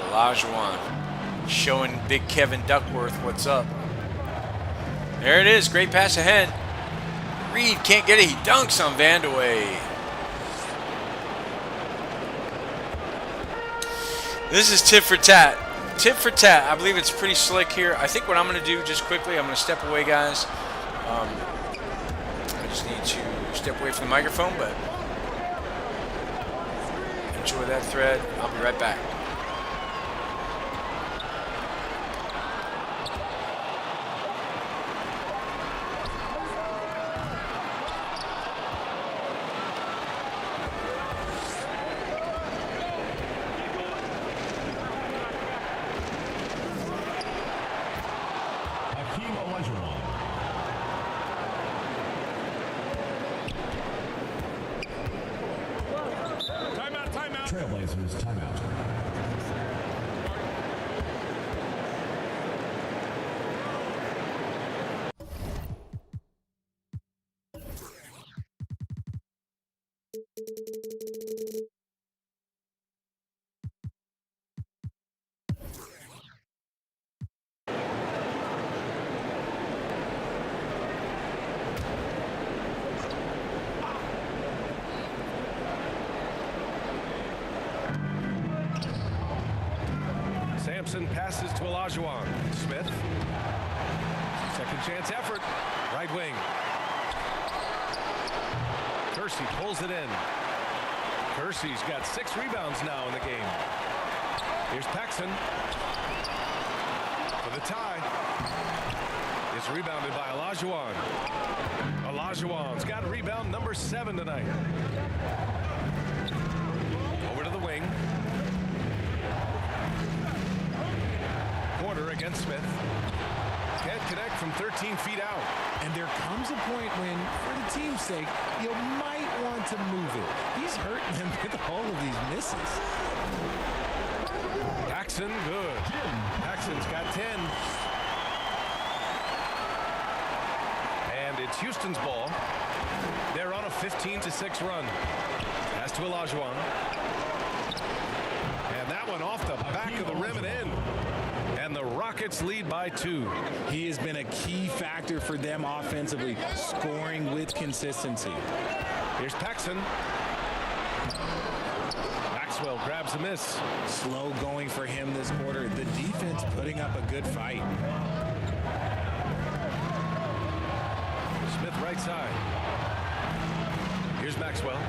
Olajuwon showing Big Kevin Duckworth what's up. There it is. Great pass ahead. Reed can't get it. He dunks on Vandeweghe. This is tit for tat. Tit for tat. I believe it's pretty slick here. I think what I'm going to do just quickly, I'm going to step away, guys. I just need to step away from the microphone, but enjoy that thread. I'll be right back. Trailblazers timeout. Sampson passes to Olajuwon. Smith. Second chance effort. Right wing. Kersey pulls it in. Kersey's got 6 rebounds now in the game. Here's Paxson for the tie. It's rebounded by Olajuwon. Olajuwon's got a rebound number 7 tonight. Over to the wing. Porter against Smith. Can't connect from 13 feet out. And there comes a point when, for the team's sake, you might want to move it. He's hurting them with all of these misses. Paxson, good. Paxson's got 10. And it's Houston's ball. They're on a 15-6 run. Pass to Olajuwon. And that one off the back of the rim and in. And the Rockets lead by 2. He has been a key factor for them offensively, scoring with consistency. Here's Paxson. Maxwell grabs a miss. Slow going for him this quarter. The defense putting up a good fight. Smith right side. Here's Maxwell.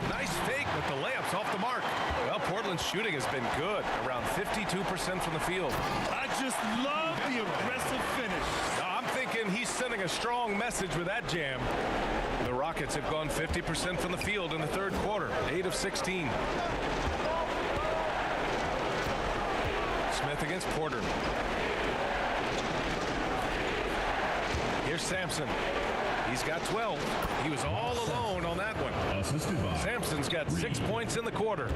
Nice fake, but the layup's off the mark. Well, Portland's shooting has been good, around 52% from the field. I just love the aggressive finish. I'm thinking he's sending a strong message with that jam. The Rockets have gone 50% from the field in the third quarter, 8 of 16. Smith against Porter. Here's Sampson. He's got 12. He was all alone on that one. Sampson's got 6 points in the quarter.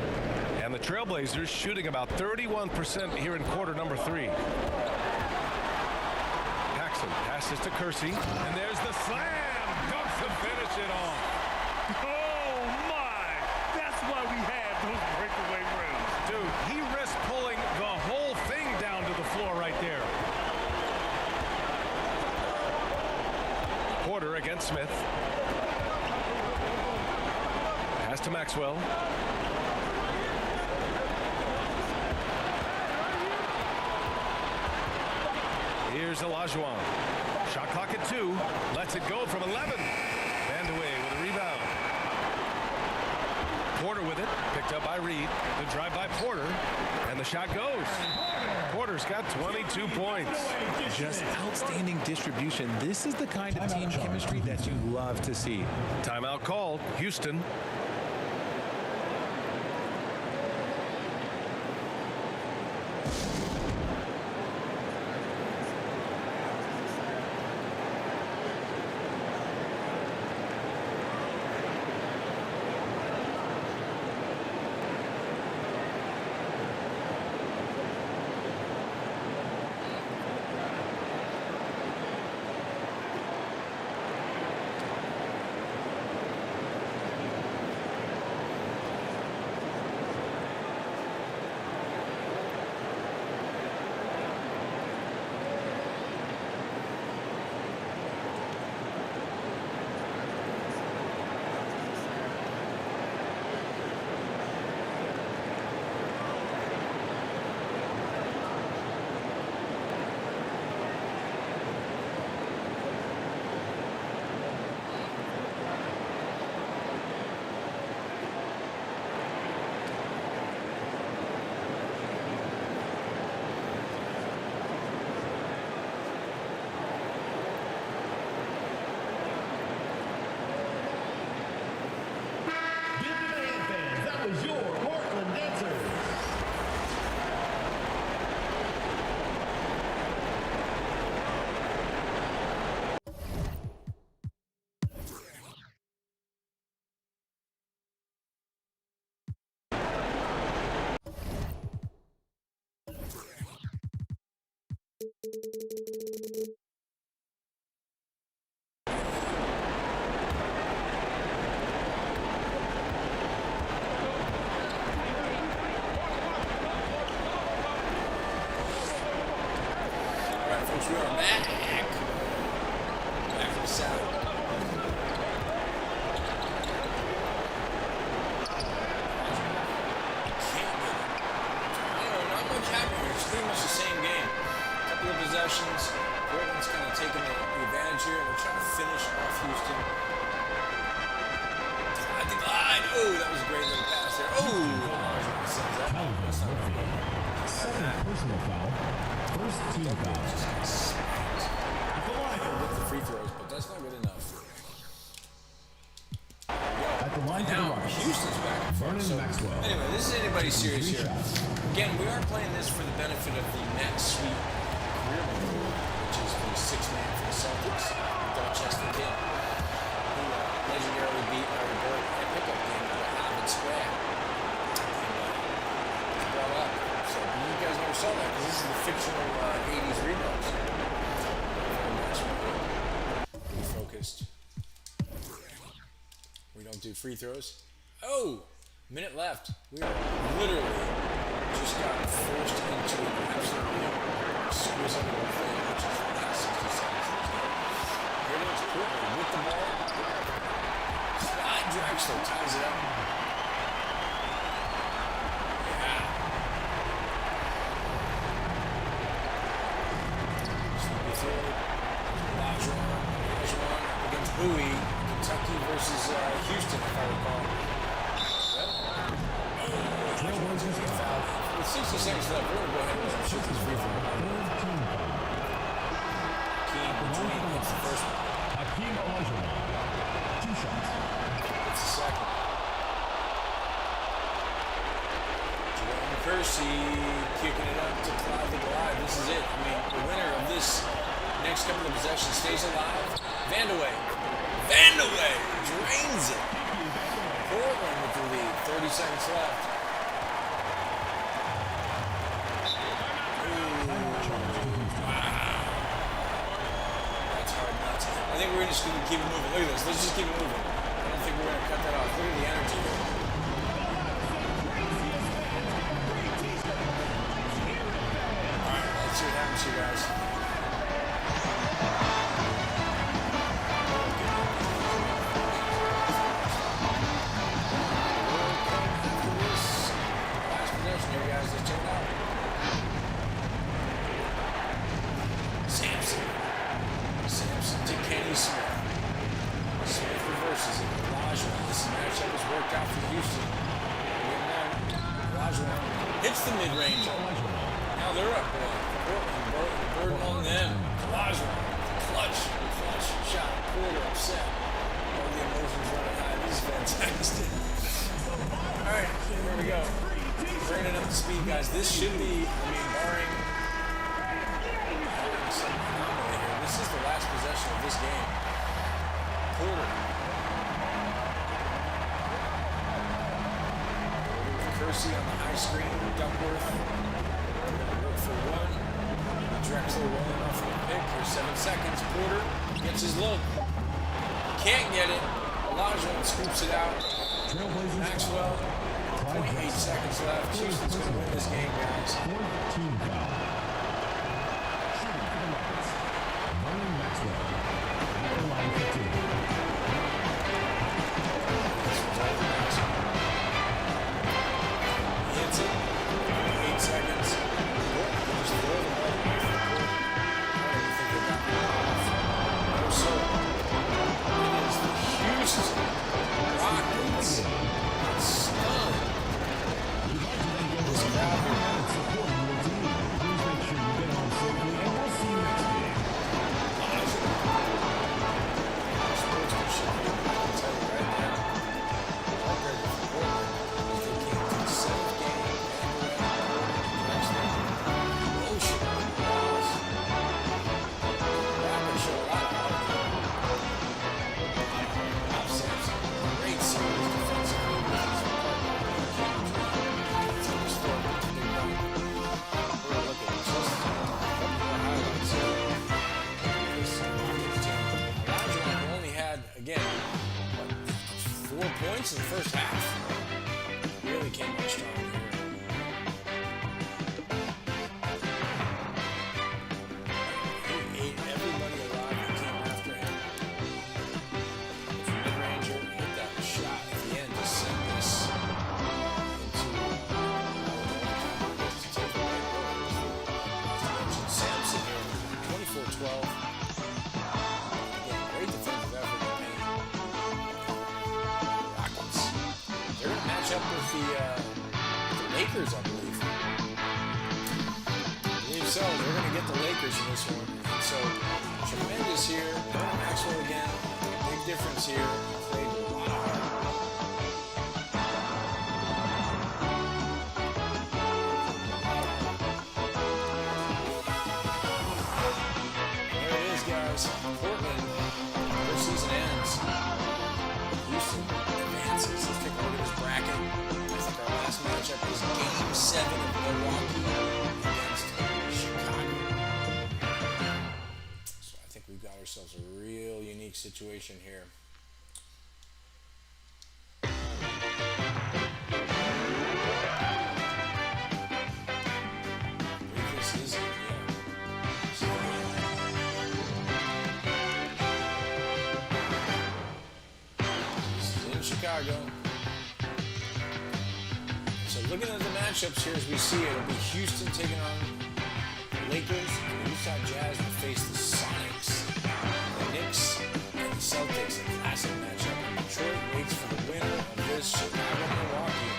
And the Trailblazers shooting about 31% here in quarter number 3. Paxson passes to Kersey. And there's the slam. Comes to finish it off. Oh, my. That's why we have those breakaway rims. Dude, he risked pulling the whole thing down to the floor right there. Porter against Smith. Pass to Maxwell. Here's Olajuwon. Shot clock at 2. Lets it go from 11. Vandeweghe with a rebound. Porter with it. Picked up by Reed. The drive by Porter. And the shot goes. Porter's got 22 points. Just outstanding distribution. This is the kind of team chemistry that you love to see. Timeout called. Houston. We are back. Back to the saddle. Not much happening. It's pretty much the same game. A couple of possessions. Portland's kind of taking the advantage here. They're trying to finish off Houston. At the glide. Oh, that was a great little pass there. Second personal foul. First team foul. With the free throws, but that's not good enough. At the line Now Houston's back in front. So, anyway, this is anybody's series here. Again, we are playing this for the benefit of the Matt Sweet career mode, which is the 6-man for the Celtics, Dorchester Kid, who legendarily beat Larry Bird in a pickup game at Harvard Square. And brought up. So you guys never saw that because this is the fictional 80s Redux. Focused. We don't do free throws. Oh, minute left. We are literally just got forced into an absolutely exquisite little thing, which is the last 60 seconds. Here it is, Portland with the ball. Slide Drexler ties it up. Yeah. Sneaky throw. Against Bowie, Kentucky versus Houston, if I recall. With 60 seconds left, we're going to go ahead and shoot this free throw. Hakeem hits the first one. Hakeem Olajuwon. 2 shots. It's the second. Jerome Kersey kicking it up to Clyde the Glide. This is it. I mean, the winner of this next couple of possessions stays alive. Vandeweghe drains it. Portland with the lead. 30 seconds left. That's hard nuts. I think we're just going to keep it moving. Look at this. Let's just keep it moving. I don't think we're going to cut that off. Look at the energy here. Alright, let's see what happens here, guys. Olajuwon hits the mid-range. Now they're up one. Portland, burden on them. Olajuwon, clutch shot. Porter upset. All the emotions running high. This is fantastic. All right, here we go. Bringing it up to speed, guys. This should be, barring some anomaly here, this is the last possession of this game. Porter. Kersey on the high screen. Duckworth. Work for one. Drexler rolling off of the pick. Here's 7 seconds. Porter gets his look. Can't get it. Olajuwon scoops it out. Maxwell. 0.8 seconds left. Houston's going to win this game, guys. Team foul. Shooting for the Rockets. Vernon Maxwell. At the line 15. He hits it. 8 seconds. Just throw the ball away from the court. I don't even think they got the ball off. No, sir. It is the Houston Rockets. Stunned. This crowd here. Supporting your team. Please make sure you get home safely, and we'll see you next game. Sportsmanship, I can tell you right now. Record for Portland is they came to the 7th game. Motion loss. Rapid show a lot of heart. Bob Sampson, great series defensively with his partner. It's almost 4 to be done. We're going to look at just a couple more highlights here. This Rockets team. Olajuwon only had, again, 4 points in the first half. Really came on strong here. He ate everybody alive that came after him. If mid-ranger hit that shot at the end to send this into to take away. Not to mention Sampson here, 24-12. Again, great defensive effort in paint. Rockets. They're going to match up with the Lakers, I believe. I believe so. They're going to get the Lakers in this one. And so, tremendous here. Vernon Maxwell again. Big difference here. He played a lot of hard. There it is, guys. Portland, their season ends. Houston advances. Let's take a look at this bracket. I think our last matchup is Game 7 of Milwaukee against Chicago. So I think we've got ourselves a real unique situation here. I believe this is it, This is in Chicago. So looking at the matchups here as we see it, it'll be Houston taking on the Lakers. The Utah Jazz will face the Sonics. The Knicks and the Celtics, a classic matchup. And Detroit waits for the winner of this Chicago-Milwaukee.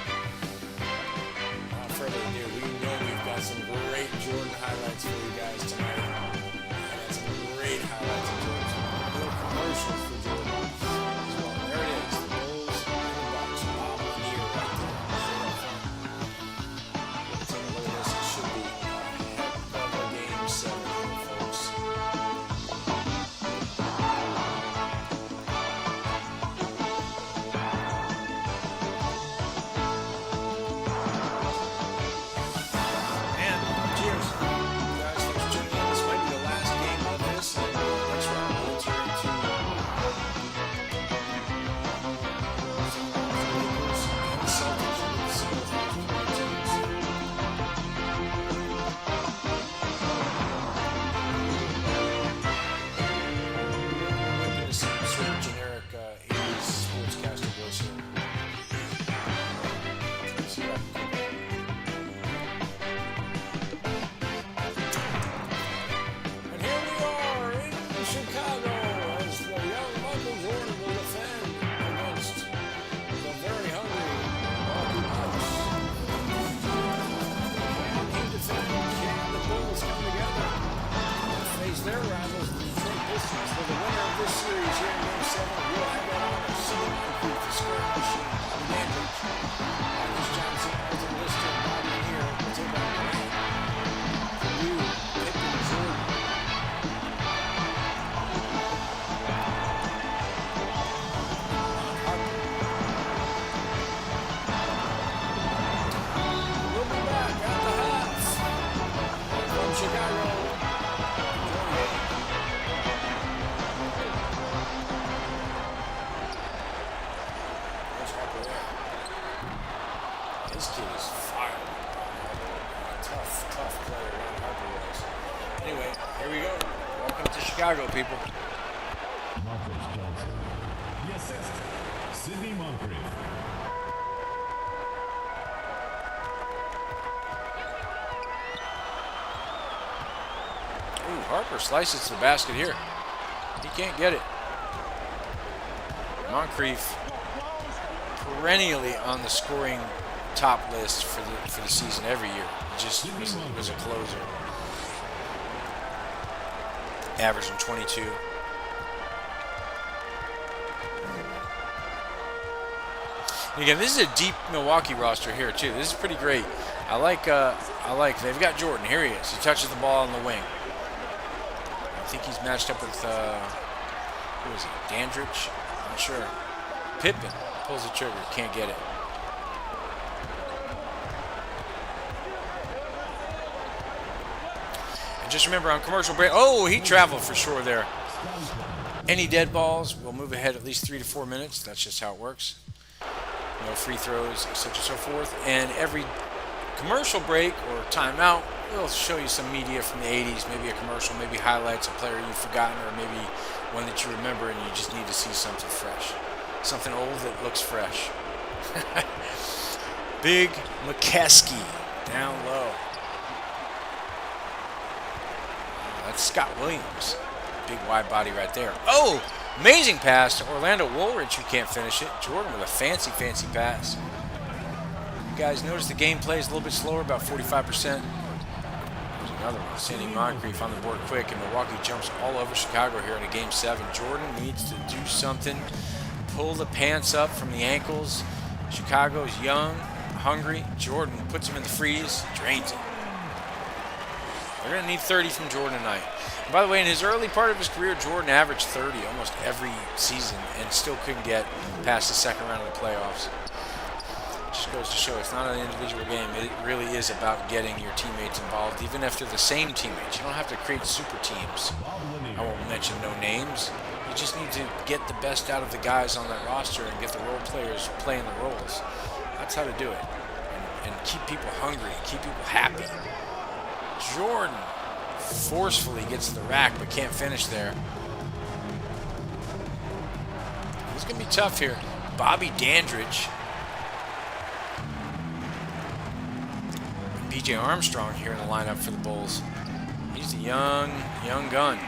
Without further ado, we know we've got some great Jordan highlights for you guys tonight. I got some great highlights of Jordan. Some little commercials for Jordan as well. There it is. The Bulls in the Bucks. Bob Lanier right there. Straight up front. Take a look at this. It should be a heck of a Game 7 here, folks. And cheers. Guys, thanks for tuning in this This kid is fire. Tough player. Ron Harper was. Anyway, here we go. Welcome to Chicago, people. Marcus Johnson. The assist, Sidney Moncrief. Ooh, Harper slices to the basket here. He can't get it. Moncrief perennially on the scoring top list for the season every year. He just was a closer. Averaging 22. And again, this is a deep Milwaukee roster here too. This is pretty great. I like they've got Jordan. Here he is. He touches the ball on the wing. I think he's matched up with who is he? Dandridge? Not sure. Pippen pulls the trigger. Can't get it. And just remember on commercial break. Oh, he traveled for sure there. Any dead balls will move ahead at least 3 to 4 minutes. That's just how it works. No free throws, etc. and so forth. And every commercial break or timeout, we'll show you some media from the 80s, maybe a commercial, maybe highlights, a player you've forgotten, or maybe one that you remember and you just need to see something fresh. Something old that looks fresh. Big McKeskey down low. That's Scott Williams. Big wide body right there. Oh, amazing pass to Orlando Woolridge, who can't finish it. Jordan with a fancy pass. You guys notice the gameplay is a little bit slower, about 45%. There's another one. Sidney Moncrief on the board quick, and Milwaukee jumps all over Chicago here in a Game 7. Jordan needs to do something. Pull the pants up from the ankles. Chicago is young, hungry. Jordan puts him in the freeze, drains it. They're going to need 30 from Jordan tonight. And by the way, in his early part of his career, Jordan averaged 30 almost every season and still couldn't get past the second round of the playoffs. Just goes to show it's not an individual game. It really is about getting your teammates involved, even if they're the same teammates. You don't have to create super teams. I won't mention no names. You just need to get the best out of the guys on that roster and get the role players playing the roles. That's how to do it. And keep people hungry, keep people happy. Jordan forcefully gets to the rack but can't finish there. It's going to be tough here. Bobby Dandridge. BJ Armstrong here in the lineup for the Bulls. He's a young gun.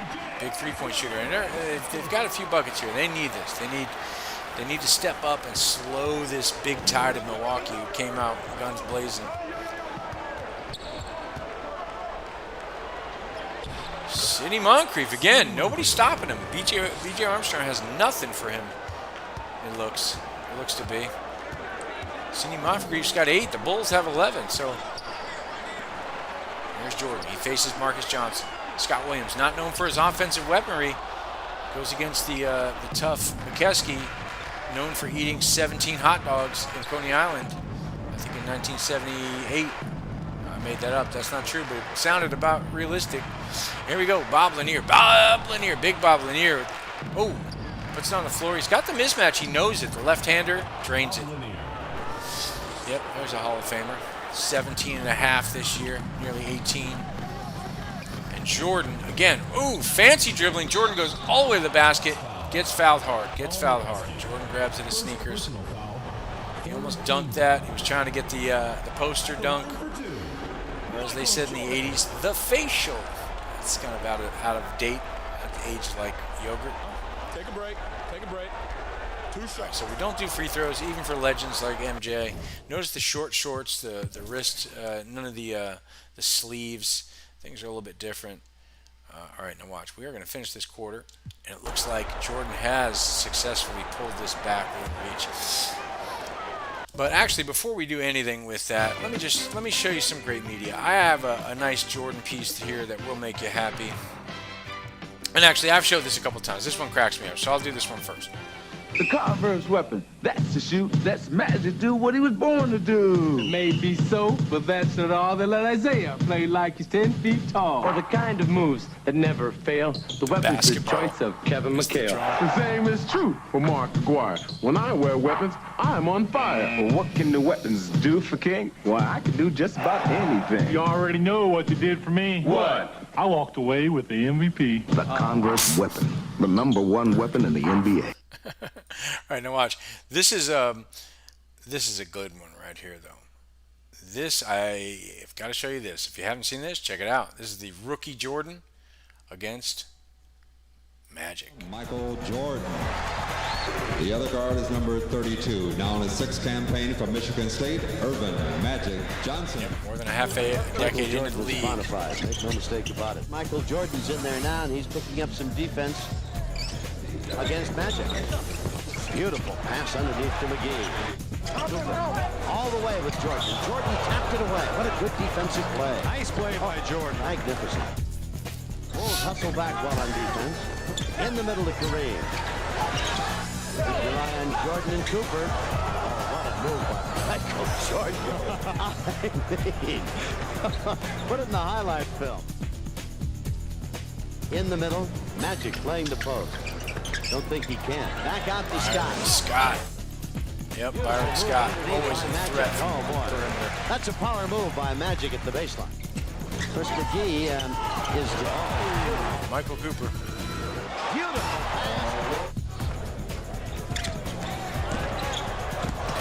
Big three-point shooter. And they've got a few buckets here. They need this. They need to step up and slow this big tide of Milwaukee who came out guns blazing. Sidney Moncrief again. Nobody's stopping him. BJ Armstrong has nothing for him. It looks to be. Sidney Moncrief's got 8. The Bulls have 11. So there's Jordan. He faces Marcus Johnson. Scott Williams, not known for his offensive weaponry, goes against the tough McKeskey, known for eating 17 hot dogs in Coney Island. I think in 1978. I made that up. That's not true, but it sounded about realistic. Here we go. Bob Lanier. Big Bob Lanier. Oh, puts it on the floor. He's got the mismatch. He knows it. The left-hander drains it. Yep, there's a Hall of Famer. 17.5 this year, nearly 18. And Jordan, again, ooh, fancy dribbling. Jordan goes all the way to the basket, gets fouled hard. Jordan grabs at his sneakers. He almost dunked that. He was trying to get the poster dunk. Or as they said in the 80s, the facial. It's kind of out of date at the age like yogurt. Take a break. 2 shots. So we don't do free throws, even for legends like MJ. Notice the short shorts, the wrist, none of the sleeves. Things are a little bit different. All right, now watch. We are going to finish this quarter, and it looks like Jordan has successfully pulled this back within reach. But actually, before we do anything with that, let me show you some great media. I have a nice Jordan piece here that will make you happy. And actually, I've showed this a couple times. This one cracks me up, so I'll do this one first. The Converse weapon. That's to shoot. That's magic. Do what he was born to do. It may be so, but that's not all. They let Isaiah play like he's 10 feet tall. For the kind of moves that never fail, the weapon's the choice of Kevin McHale. The same is true for Mark McGuire. When I wear weapons, I'm on fire. Well, what can the weapons do for King? Well, I can do just about anything. You already know what you did for me. What? I walked away with the MVP. The Converse weapon, the #1 weapon in the NBA. All right, now watch. This is a good one right here, though. This, I've got to show you this. If you haven't seen this, check it out. This is the rookie Jordan against Magic. Michael Jordan. The other guard is number 32. Now on his 6th campaign from Michigan State, Irvin Magic Johnson. Yep, more than a half a decade into the league. Make no mistake about it. Michael Jordan's in there now, and he's picking up some defense against Magic. Beautiful pass underneath to McGee. All the way with Jordan. Jordan tapped it away. What a good defensive play. Nice play by Jordan. Magnificent. Bulls hustle back well on defense. In the middle to Kareem. Keep your eye on Jordan and Cooper. Oh, what a move by Michael Jordan. I mean, put it in the highlight film. In the middle, Magic playing the post. Don't think he can. Back out to Scott. Scott. Yep, Byron Scott. Always a threat. Oh, boy. That's a power move by Magic at the baseline. Chris McGee is the... Michael Cooper. Beautiful pass.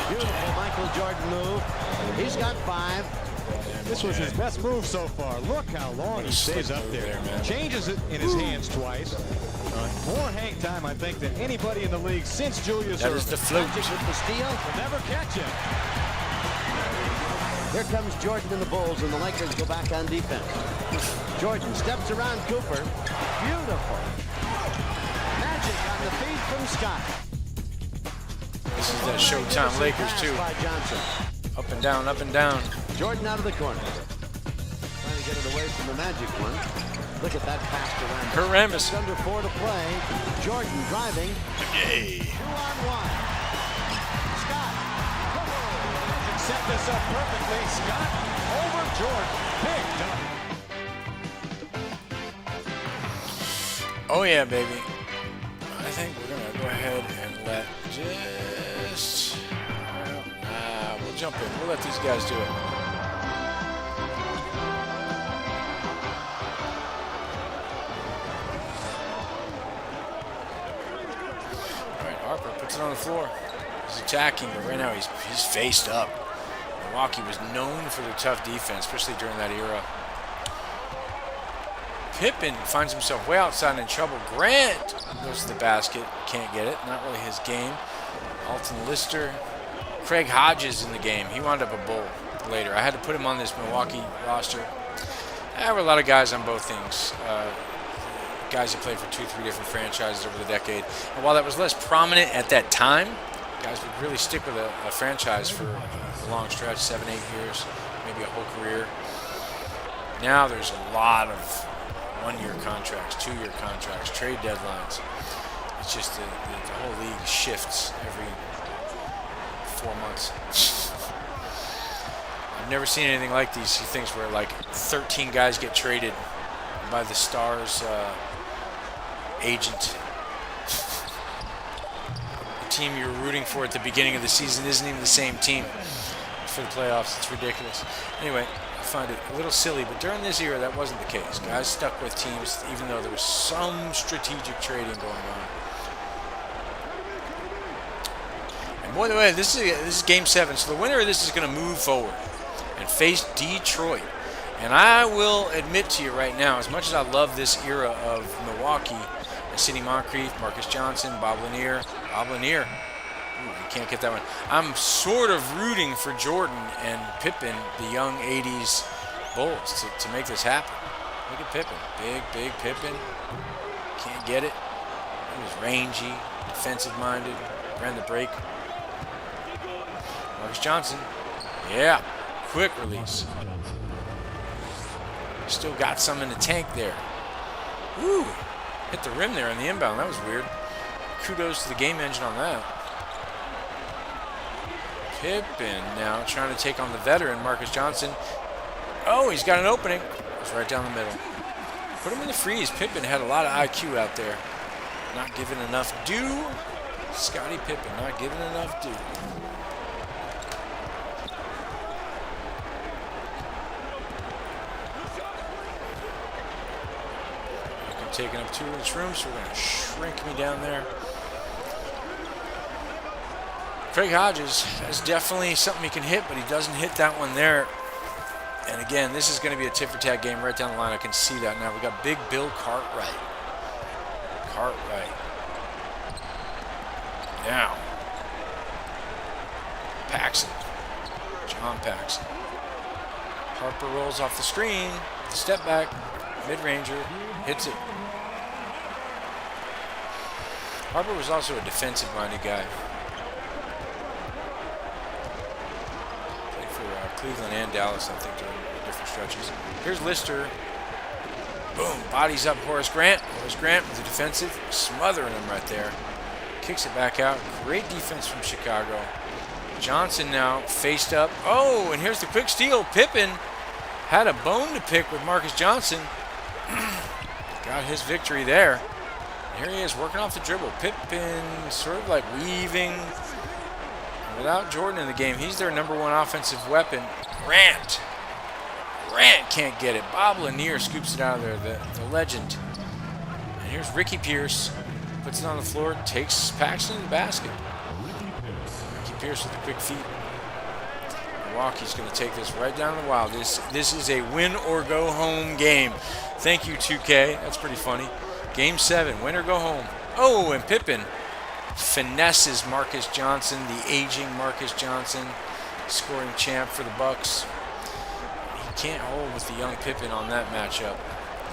Beautiful Michael Jordan move. He's got 5. This was his best move so far. Look how long he stays up there. Changes it in his hands twice. More hang time, I think, than anybody in the league since Julius Erving. That is the float. With the steal. Will never catch him. Here comes Jordan and the Bulls, and the Lakers go back on defense. Jordan steps around Cooper. Beautiful. Magic on the feed from Scott. This is the Showtime Lakers, too. By Johnson. Up and down, up and down. Jordan out of the corner. Trying to get it away from the Magic one. Look at that pass to Rambis. Kurt Rambis. Under 4 to play. Jordan driving. Yay. 2-on-1. Scott. Magic set this up perfectly. Scott over Jordan. Big dunk. Oh yeah, baby. I think we're gonna go ahead and let just we'll jump in. We'll let these guys do it. Alright, Harper puts it on the floor. He's attacking, but right now he's faced up. Milwaukee was known for their tough defense, especially during that era. Pippen finds himself way outside and in trouble. Grant goes to the basket, can't get it, not really his game. Alton Lister, Craig Hodges in the game. He wound up a Bull later. I had to put him on this Milwaukee roster. There were a lot of guys on both things. Guys who played for 2-3 different franchises over the decade. And while that was less prominent at that time, guys would really stick with a franchise for a long stretch, 7-8 years, maybe a whole career. Now there's a lot of one-year contracts, 2-year contracts, trade deadlines. It's just the whole league shifts every 4 months. I've never seen anything like these things where like 13 guys get traded by the Stars agent. The team you're rooting for at the beginning of the season isn't even the same team for the playoffs. It's ridiculous. Anyway, I find it a little silly, but during this era, that wasn't the case. Guys stuck with teams, even though there was some strategic trading going on. And by the way, this is Game 7, so the winner of this is going to move forward and face Detroit. And I will admit to you right now, as much as I love this era of Milwaukee, and Sidney Moncrief, Marcus Johnson, Bob Lanier, ooh, you can't get that one. I'm sort of rooting for Jordan and Pippen, the young 80s Bulls, to make this happen. Look at Pippen. Big Pippen. Can't get it. He was rangy, defensive-minded, ran the break. Marcus Johnson. Yeah, quick release. Still got some in the tank there. Woo! Hit the rim there on the inbound. That was weird. kudos to the game engine on that. Pippen now trying to take on the veteran, Marcus Johnson. Oh, he's got an opening. It's right down the middle. Put him in the freeze. Pippen had a lot of IQ out there. Not given enough due. Scottie Pippen not given enough due. I'm taking up 2-inch room, so we're going to shrink me down there. Craig Hodges is definitely something he can hit, but he doesn't hit that one there. And again, this is going to be a tit-for-tat game right down the line. I can see that now. We got Big Bill Cartwright. Now, Paxson. John Paxson. Harper rolls off the screen. Step back. Mid-ranger. Hits it. Harper was also a defensive-minded guy. Cleveland and Dallas, I think, during different stretches. Here's Lister. Boom. Bodies up Horace Grant. Horace Grant with the defensive. Smothering him right there. Kicks it back out. Great defense from Chicago. Johnson now faced up. Oh, and here's the quick steal. Pippen had a bone to pick with Marcus Johnson. Got his victory there. And here he is working off the dribble. Pippen sort of like weaving. Without Jordan in the game, he's their #1 offensive weapon. Grant can't get it. Bob Lanier scoops it out of there, the legend. And here's Ricky Pierce. Puts it on the floor, takes Paxson in the basket. Ricky Pierce with the quick feet. Milwaukee's going to take this right down the wild. This is a win or go home game. Thank you, 2K. That's pretty funny. Game 7, win or go home. Oh, and Pippen finesses Marcus Johnson, the aging Marcus Johnson, scoring champ for the Bucks. He can't hold with the young Pippen on that matchup.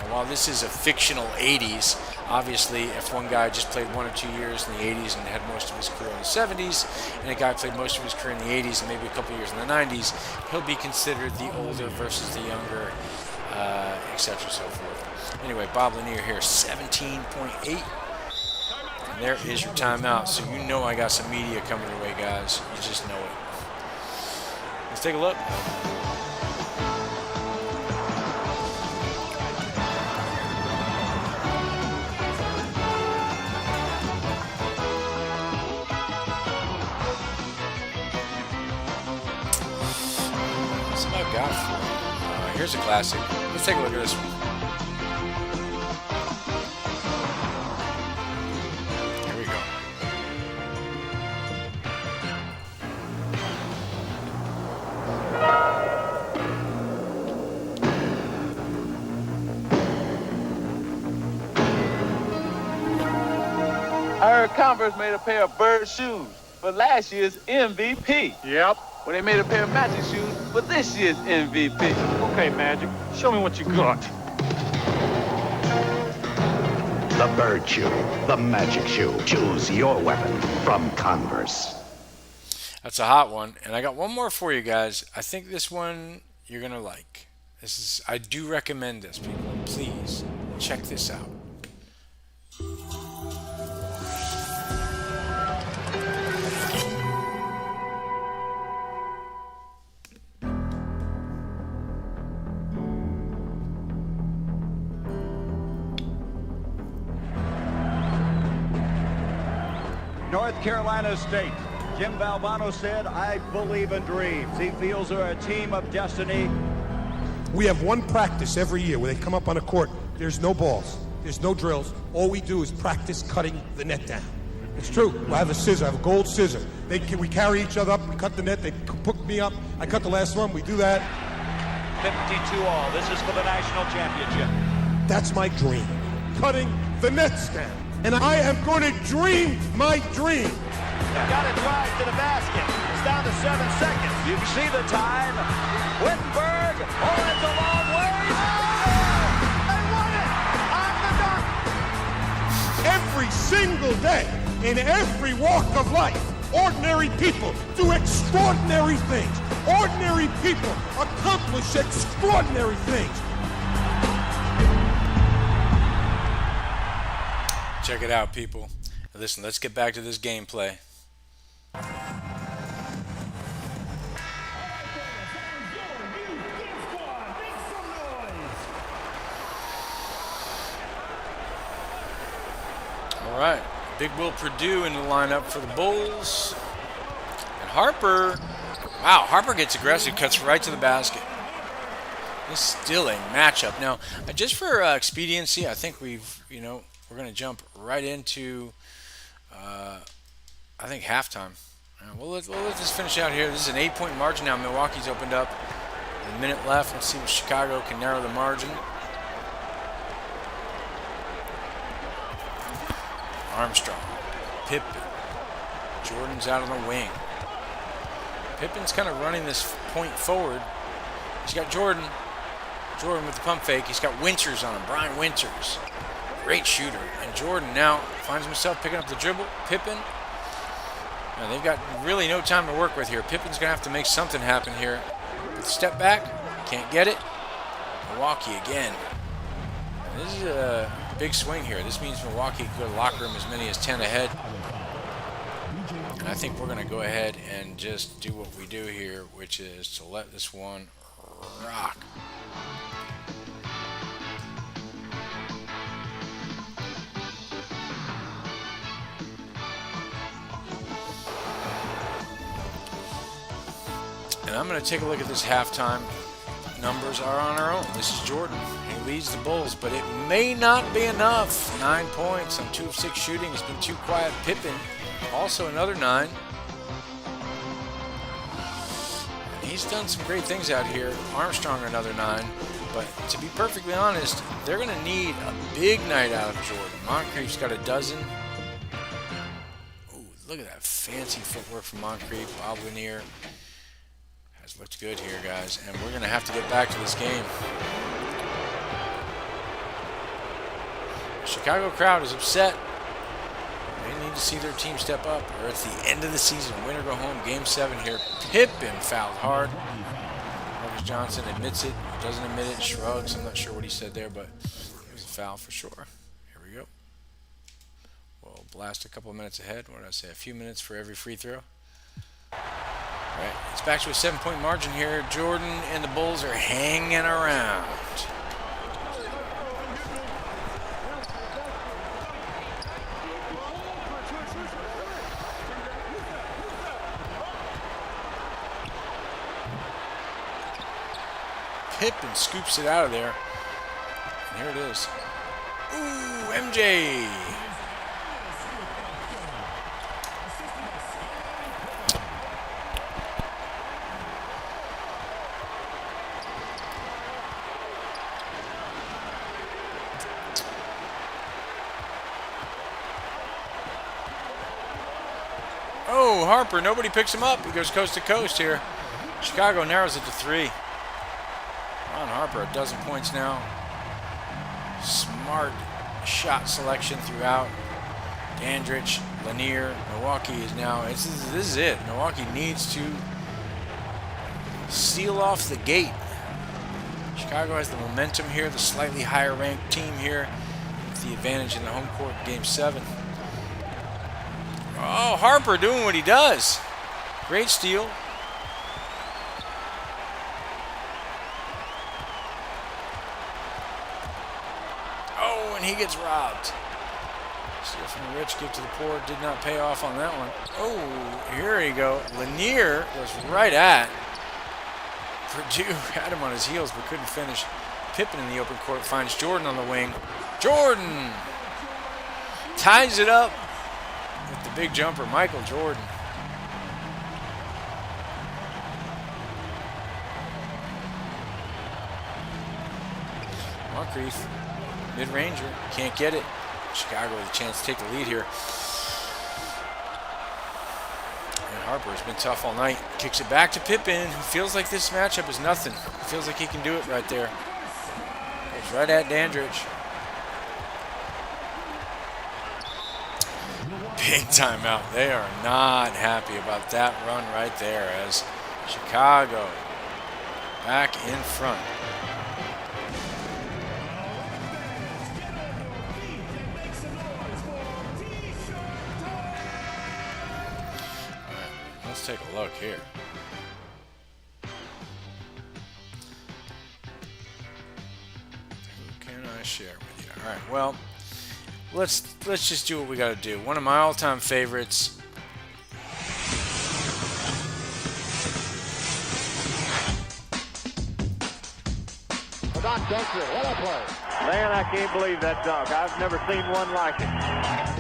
And while this is a fictional 80s, obviously if one guy just played 1 or 2 years in the 80s and had most of his career in the 70s, and a guy played most of his career in the 80s and maybe a couple years in the 90s, he'll be considered the older versus the younger, etc. so forth. Anyway, Bob Lanier here, 17.8. And there is your timeout, so you know I got some media coming your way, guys. You just know it. Let's take a look. What's I've got for you? Here's a classic. Let's take a look at this one. I heard Converse made a pair of bird shoes for last year's MVP. Yep. Well, they made a pair of Magic shoes for this year's MVP. Okay, Magic, show me what you got. The bird shoe, the Magic shoe. Choose your weapon from Converse. That's a hot one. And I got one more for you guys. I think this one you're going to like. I do recommend this, people. Please check this out. North Carolina State. Jim Valvano said, I believe in dreams. He feels they're a team of destiny. We have one practice every year where they come up on a court. There's no balls. There's no drills. All we do is practice cutting the net down. It's true. I have a scissor. I have a gold scissor. We carry each other up. We cut the net. They pick me up. I cut the last one. We do that. 52 all. This is for the national championship. That's my dream. Cutting the nets down. And I am going to dream my dream. Got it drive to the basket. It's down to 7 seconds. You can see the time. Wittenberg. Oh, it's a long way. Oh, they won it on the dunk. Every single day, in every walk of life, ordinary people do extraordinary things. Ordinary people accomplish extraordinary things. Check it out, people. Listen, let's get back to this gameplay. All right, Big Will Purdue in the lineup for the Bulls. And Harper, wow, Harper gets aggressive, cuts right to the basket. This is still a matchup. Now, just for expediency, I think we're going to jump right into, I think, halftime. We'll let this finish out here. This is an 8-point margin now. Milwaukee's opened up. A minute left. Let's see if Chicago can narrow the margin. Armstrong, Pippen, Jordan's out on the wing. Pippen's kind of running this point forward. He's got Jordan with the pump fake. He's got Winters on him, Brian Winters. Great shooter. And Jordan now finds himself picking up the dribble. Pippen. Now they've got really no time to work with here. Pippen's going to have to make something happen here. With step back, can't get it. Milwaukee again. Now this is a big swing here. This means Milwaukee could go to the locker room as many as 10 ahead. And I think we're going to go ahead and just do what we do here, which is to let this one rock. And I'm going to take a look at this halftime. Numbers are on our own. This is Jordan. He leads the Bulls, but it may not be enough. 9 points on 2 of 6 shooting. It's been too quiet. Pippen, also another 9. And he's done some great things out here. Armstrong, another 9. But to be perfectly honest, they're going to need a big night out of Jordan. Moncrief's got a dozen. Ooh, look at that fancy footwork from Moncrief. Bob Lanier has looked good here, guys. And we're going to have to get back to this game. The Chicago crowd is upset. They need to see their team step up, or it's the end of the season. Win or go home. Game 7 here. Pippen fouled hard. Marcus Johnson admits it, doesn't admit it, shrugs. I'm not sure what he said there, but it was a foul for sure. Here we go. We'll blast a couple of minutes ahead. What did I say? A few minutes for every free throw. All right, it's back to a 7-point margin here. Jordan and the Bulls are hanging around. Pippen scoops it out of there. And here it is. Ooh, MJ. Oh, Harper, nobody picks him up. He goes coast to coast here. Chicago narrows it to 3. Ron Harper, a dozen points now. Smart shot selection throughout. Dandridge, Lanier. Milwaukee is now, this is it. Milwaukee needs to seal off the gate. Chicago has the momentum here, the slightly higher ranked team here with the advantage in the home court in Game 7. Oh, Harper doing what he does. Great steal. Oh, and he gets robbed. Steal from Rich, give to the poor. Did not pay off on that one. Oh, here you go. Lanier goes right at Purdue. Had him on his heels but couldn't finish. Pippen in the open court finds Jordan on the wing. Jordan ties it up with the big jumper, Michael Jordan. Moncrief, mid-ranger, can't get it. Chicago with a chance to take the lead here. And Harper has been tough all night. Kicks it back to Pippen, who feels like this matchup is nothing. Feels like he can do it right there. Goes right at Dandridge. Big timeout. They are not happy about that run right there as Chicago back in front. Let's take a look here. Who can I share with you? All right. Well, let's just do what we got to do. One of my all-time favorites. Doc dunks it. What a play. Man, I can't believe that dunk. I've never seen one like it. Oh, my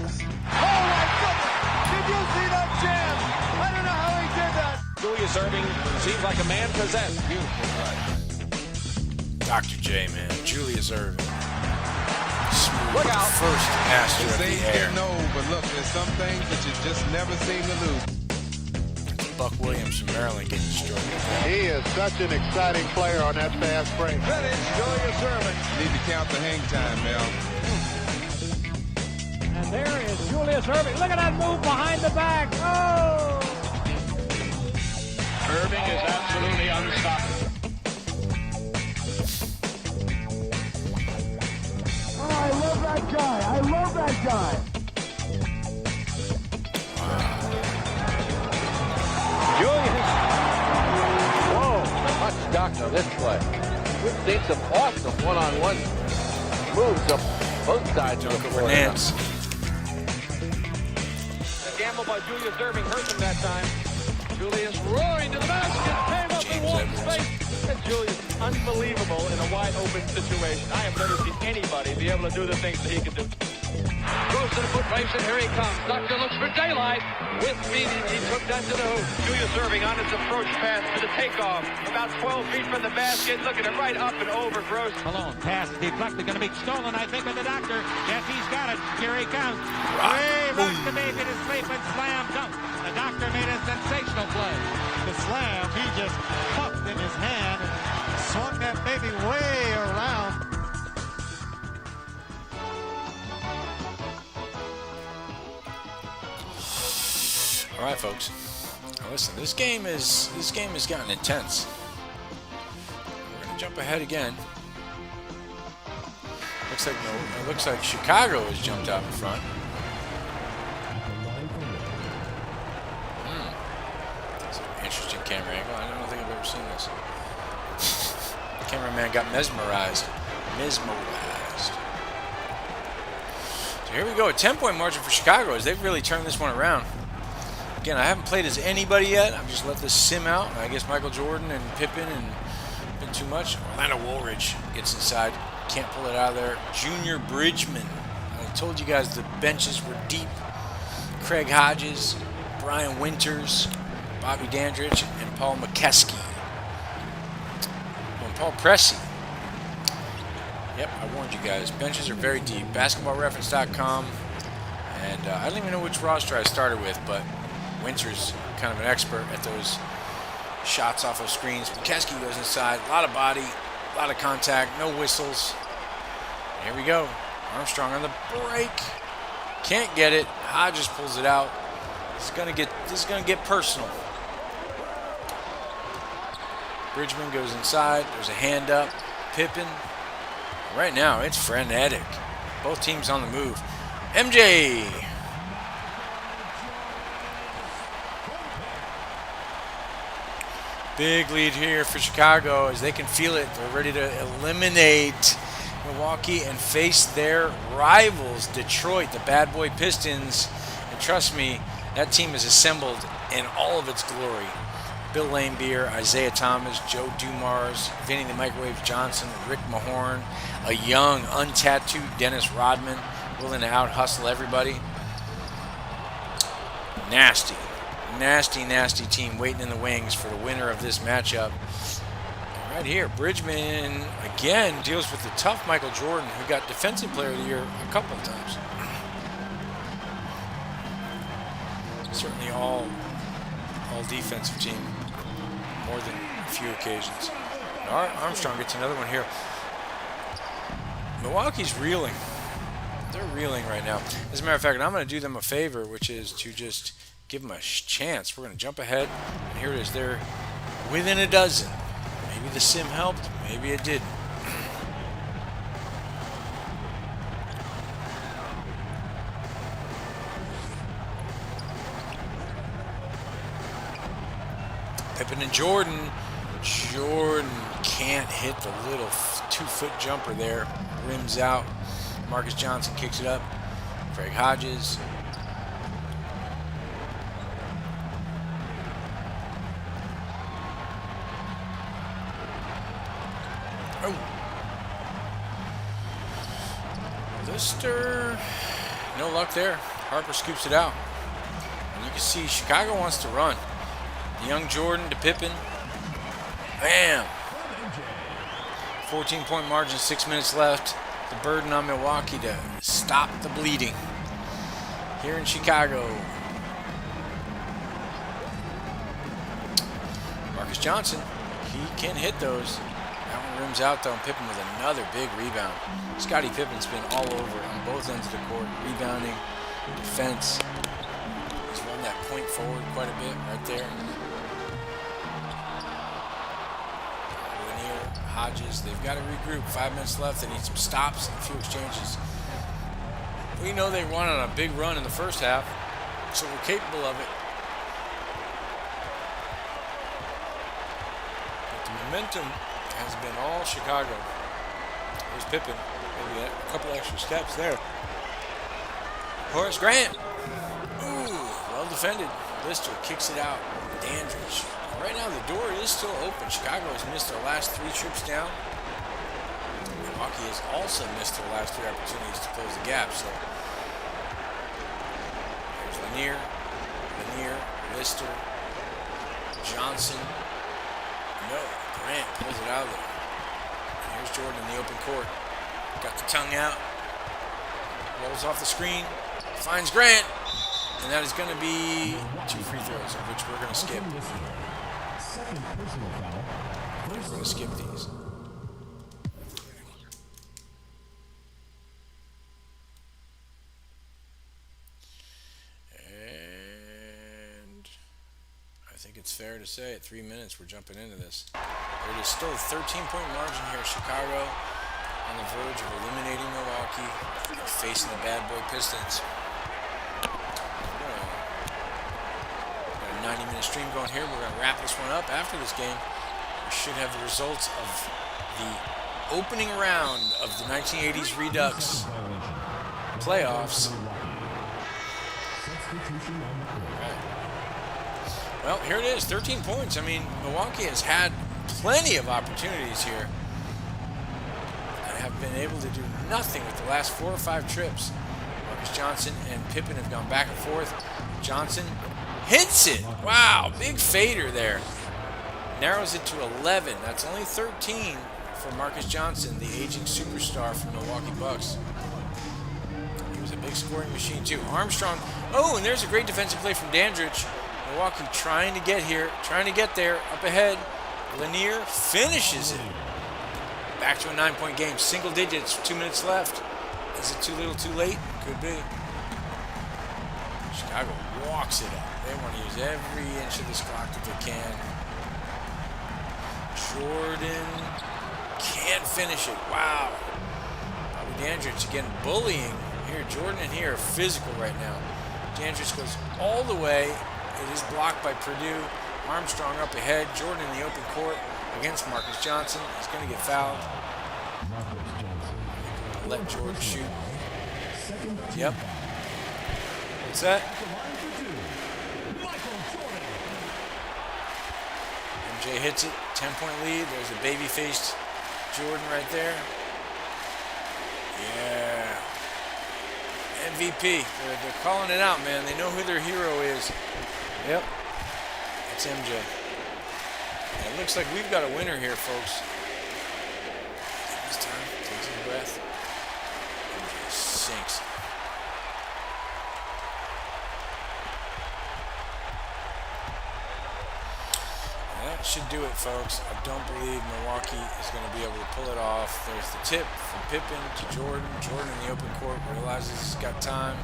goodness. Did you see that jam? I don't know how he did that. Julius Erving seems like a man possessed. Beautiful. Dr. J, man. Julius Erving. Smooth. Look out. First master of the air. No, but look, there's some things that you just never seem to lose. Buck Williams from Maryland getting destroyed. He is such an exciting player on that fast break. That is Julius Erving. Need to count the hang time, Mel. And there is Julius Erving. Look at that move behind the back. Oh! Erving is absolutely unstoppable. Oh, I love that guy. I love that guy. Julius. Whoa, much doctor this play. We've seen some awesome one-on-one moves up both sides of the floor. The gamble by Julius Erving hurt him that time. Julius roaring to the basket, came up in one space. And Julius, unbelievable in a wide-open situation. I have never seen anybody be able to do the things that he can do. Goes to the foot race, and here he comes. Doctor looks for daylight. With speed, he took that to the hoop. Julius Erving on his approach pass to the takeoff. About 12 feet from the basket, looking it right up and over Gross. Malone, pass deflected, going to be stolen, I think, by the doctor. Yes, he's got it. Here he comes. Way back to make it, escape and slam dunk. The doctor made a sensational play. The slam, he just puffed in his hand and swung that baby way around. All right, folks. Now listen, this game has gotten intense. We're gonna jump ahead again. Looks like Chicago has jumped out in front. That's an interesting camera angle. I don't think I've ever seen this. The cameraman got mesmerized. So here we go. A 10-point margin for Chicago as they've really turned this one around. Again, I haven't played as anybody yet. I've just let this sim out. I guess Michael Jordan and Pippen and been too much. Orlando Woolridge gets inside. Can't pull it out of there. Junior Bridgman. I told you guys the benches were deep. Craig Hodges, Brian Winters, Bobby Dandridge, and Paul McKeskey. And Paul Pressey. Yep, I warned you guys. Benches are very deep. BasketballReference.com. And I don't even know which roster I started with, but Winters kind of an expert at those shots off of screens. McKeskey goes inside. A lot of body, a lot of contact, no whistles. Here we go. Armstrong on the break. Can't get it. Hodges pulls it out. This is gonna get personal. Bridgman goes inside. There's a hand up. Pippen. Right now, it's frenetic. Both teams on the move. MJ. Big lead here for Chicago as they can feel it. They're ready to eliminate Milwaukee and face their rivals, Detroit, the bad boy Pistons. And trust me, that team is assembled in all of its glory. Bill Laimbeer, Isaiah Thomas, Joe Dumars, Vinny the Microwave Johnson, Rick Mahorn, a young, untattooed Dennis Rodman, willing to out-hustle everybody. Nasty team waiting in the wings for the winner of this matchup. Right here, Bridgman again deals with the tough Michael Jordan, who got Defensive Player of the Year a couple of times. Certainly all defensive team, more than a few occasions. Armstrong gets another one here. Milwaukee's reeling. They're reeling right now. As a matter of fact, I'm going to do them a favor, which is to just give them a chance. We're going to jump ahead, and here it is. They're within a dozen. Maybe the sim helped, maybe it didn't. Pippen and Jordan. Jordan can't hit the little 2-foot jumper there. Rims out. Marcus Johnson kicks it up. Craig Hodges. Oh. Lister. No luck there. Harper scoops it out. And you can see Chicago wants to run. The young Jordan to Pippen. Bam! 14-point margin, 6 minutes left. The burden on Milwaukee to stop the bleeding here in Chicago. Marcus Johnson, he can hit those. That one rims out though, and Pippen with another big rebound. Scottie Pippen's been all over on both ends of the court, rebounding, defense. He's run that point forward quite a bit right there. Hodges, they've got to regroup. 5 minutes left. They need some stops and a few exchanges. We know they won on a big run in the first half, so we're capable of it. But the momentum has been all Chicago. There's Pippen. Maybe a couple extra steps there. Horace Grant. Ooh, well defended. Lister kicks it out. Dandridge. Right now, the door is still open. Chicago has missed their last 3 trips down. Milwaukee has also missed their last 3 opportunities to close the gap. So there's Lanier, Lister, Johnson. No, Grant pulls it out of there. And here's Jordan in the open court. Got the tongue out. Rolls off the screen. Finds Grant. And that is going to be 2 free throws, of which we're going to skip. We're going to skip these. And I think it's fair to say at 3 minutes we're jumping into this. It is still a 13-point margin here. Chicago on the verge of eliminating Milwaukee and facing the bad boy Pistons. 90-minute stream going here. We're going to wrap this one up after this game. We should have the results of the opening round of the 1980s Redux playoffs. Right. Well, here it is, 13 points. I mean, Milwaukee has had plenty of opportunities here and have been able to do nothing with the last 4 or 5 trips. Marcus Johnson and Pippen have gone back and forth. Johnson hits it. Wow, big fader there. Narrows it to 11. That's only 13 for Marcus Johnson, the aging superstar from Milwaukee Bucks. He was a big scoring machine too. Armstrong. Oh, and there's a great defensive play from Dandridge. Milwaukee trying to get here, trying to get there, up ahead. Lanier finishes it. Back to a 9-point game. Single digits, 2 minutes left. Is it too little, too late? Could be. Chicago walks it up. They want to use every inch of this clock that they can. Jordan can't finish it. Wow. Bobby Dandridge again bullying. Here, Jordan and here are physical right now. Dandridge goes all the way. It is blocked by Purdue. Armstrong up ahead. Jordan in the open court against Marcus Johnson. He's going to get fouled. Let Jordan shoot. Yep. What's that? MJ hits it. 10-point lead. There's a baby-faced Jordan right there. Yeah. MVP. They're calling it out, man. They know who their hero is. Yep. It's MJ. And it looks like we've got a winner here, folks. Take this time. Take some breath. MJ sinks. That should do it, folks. I don't believe Milwaukee is going to be able to pull it off. There's the tip from Pippen to Jordan. Jordan in the open court realizes he's got time,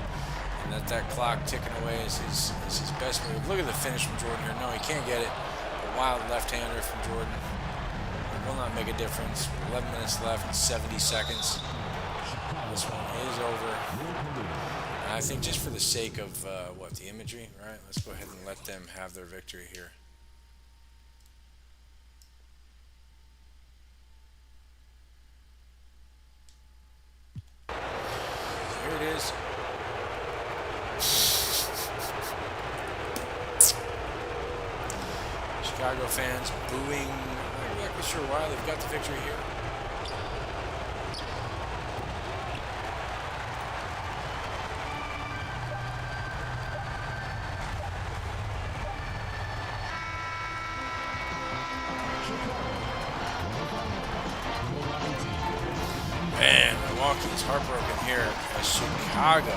and that clock ticking away is his best move. Look at the finish from Jordan here. No, he can't get it. A wild left-hander from Jordan. It will not make a difference. 11 minutes left and 70 seconds. This one is over. And I think just for the sake of, the imagery, right? Let's go ahead and let them have their victory here. is. Chicago fans booing. I'm not exactly sure why. They've got the victory here. Man, Milwaukee's heartbroken here as Chicago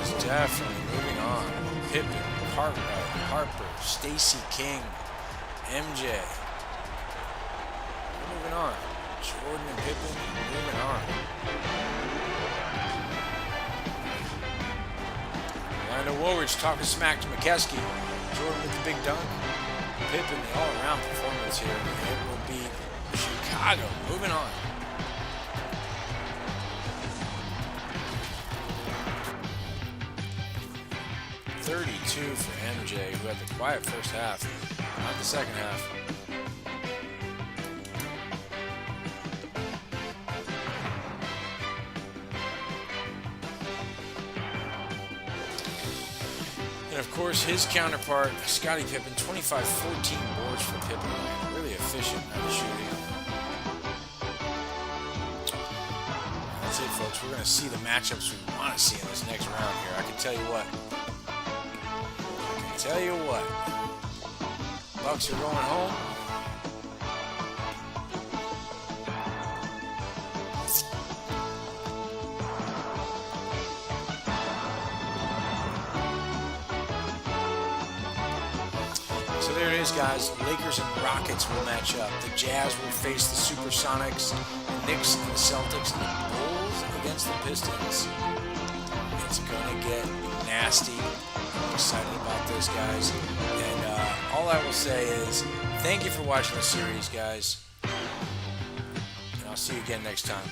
is definitely moving on. Pippen, Harper, Stacey King, MJ. We're moving on. Jordan and Pippen moving on. Orlando Woolridge talking smack to McKeskey. Jordan with the big dunk. Pippen, the all-around performance here. It will be Chicago moving on. .32 for MJ, who had the quiet first half, not the second half. And of course, his counterpart, Scottie Pippen, 25-14 boards for Pippen. Really efficient at the shooting. That's it, folks. We're going to see the matchups we want to see in this next round here. I can tell you what. Bucks are going home. So there it is, guys. Lakers and Rockets will match up. The Jazz will face the Supersonics, the Knicks and the Celtics, and the Bulls against the Pistons. It's gonna get nasty. I'm excited about this, guys. And all I will say is thank you for watching the series, guys. And I'll see you again next time.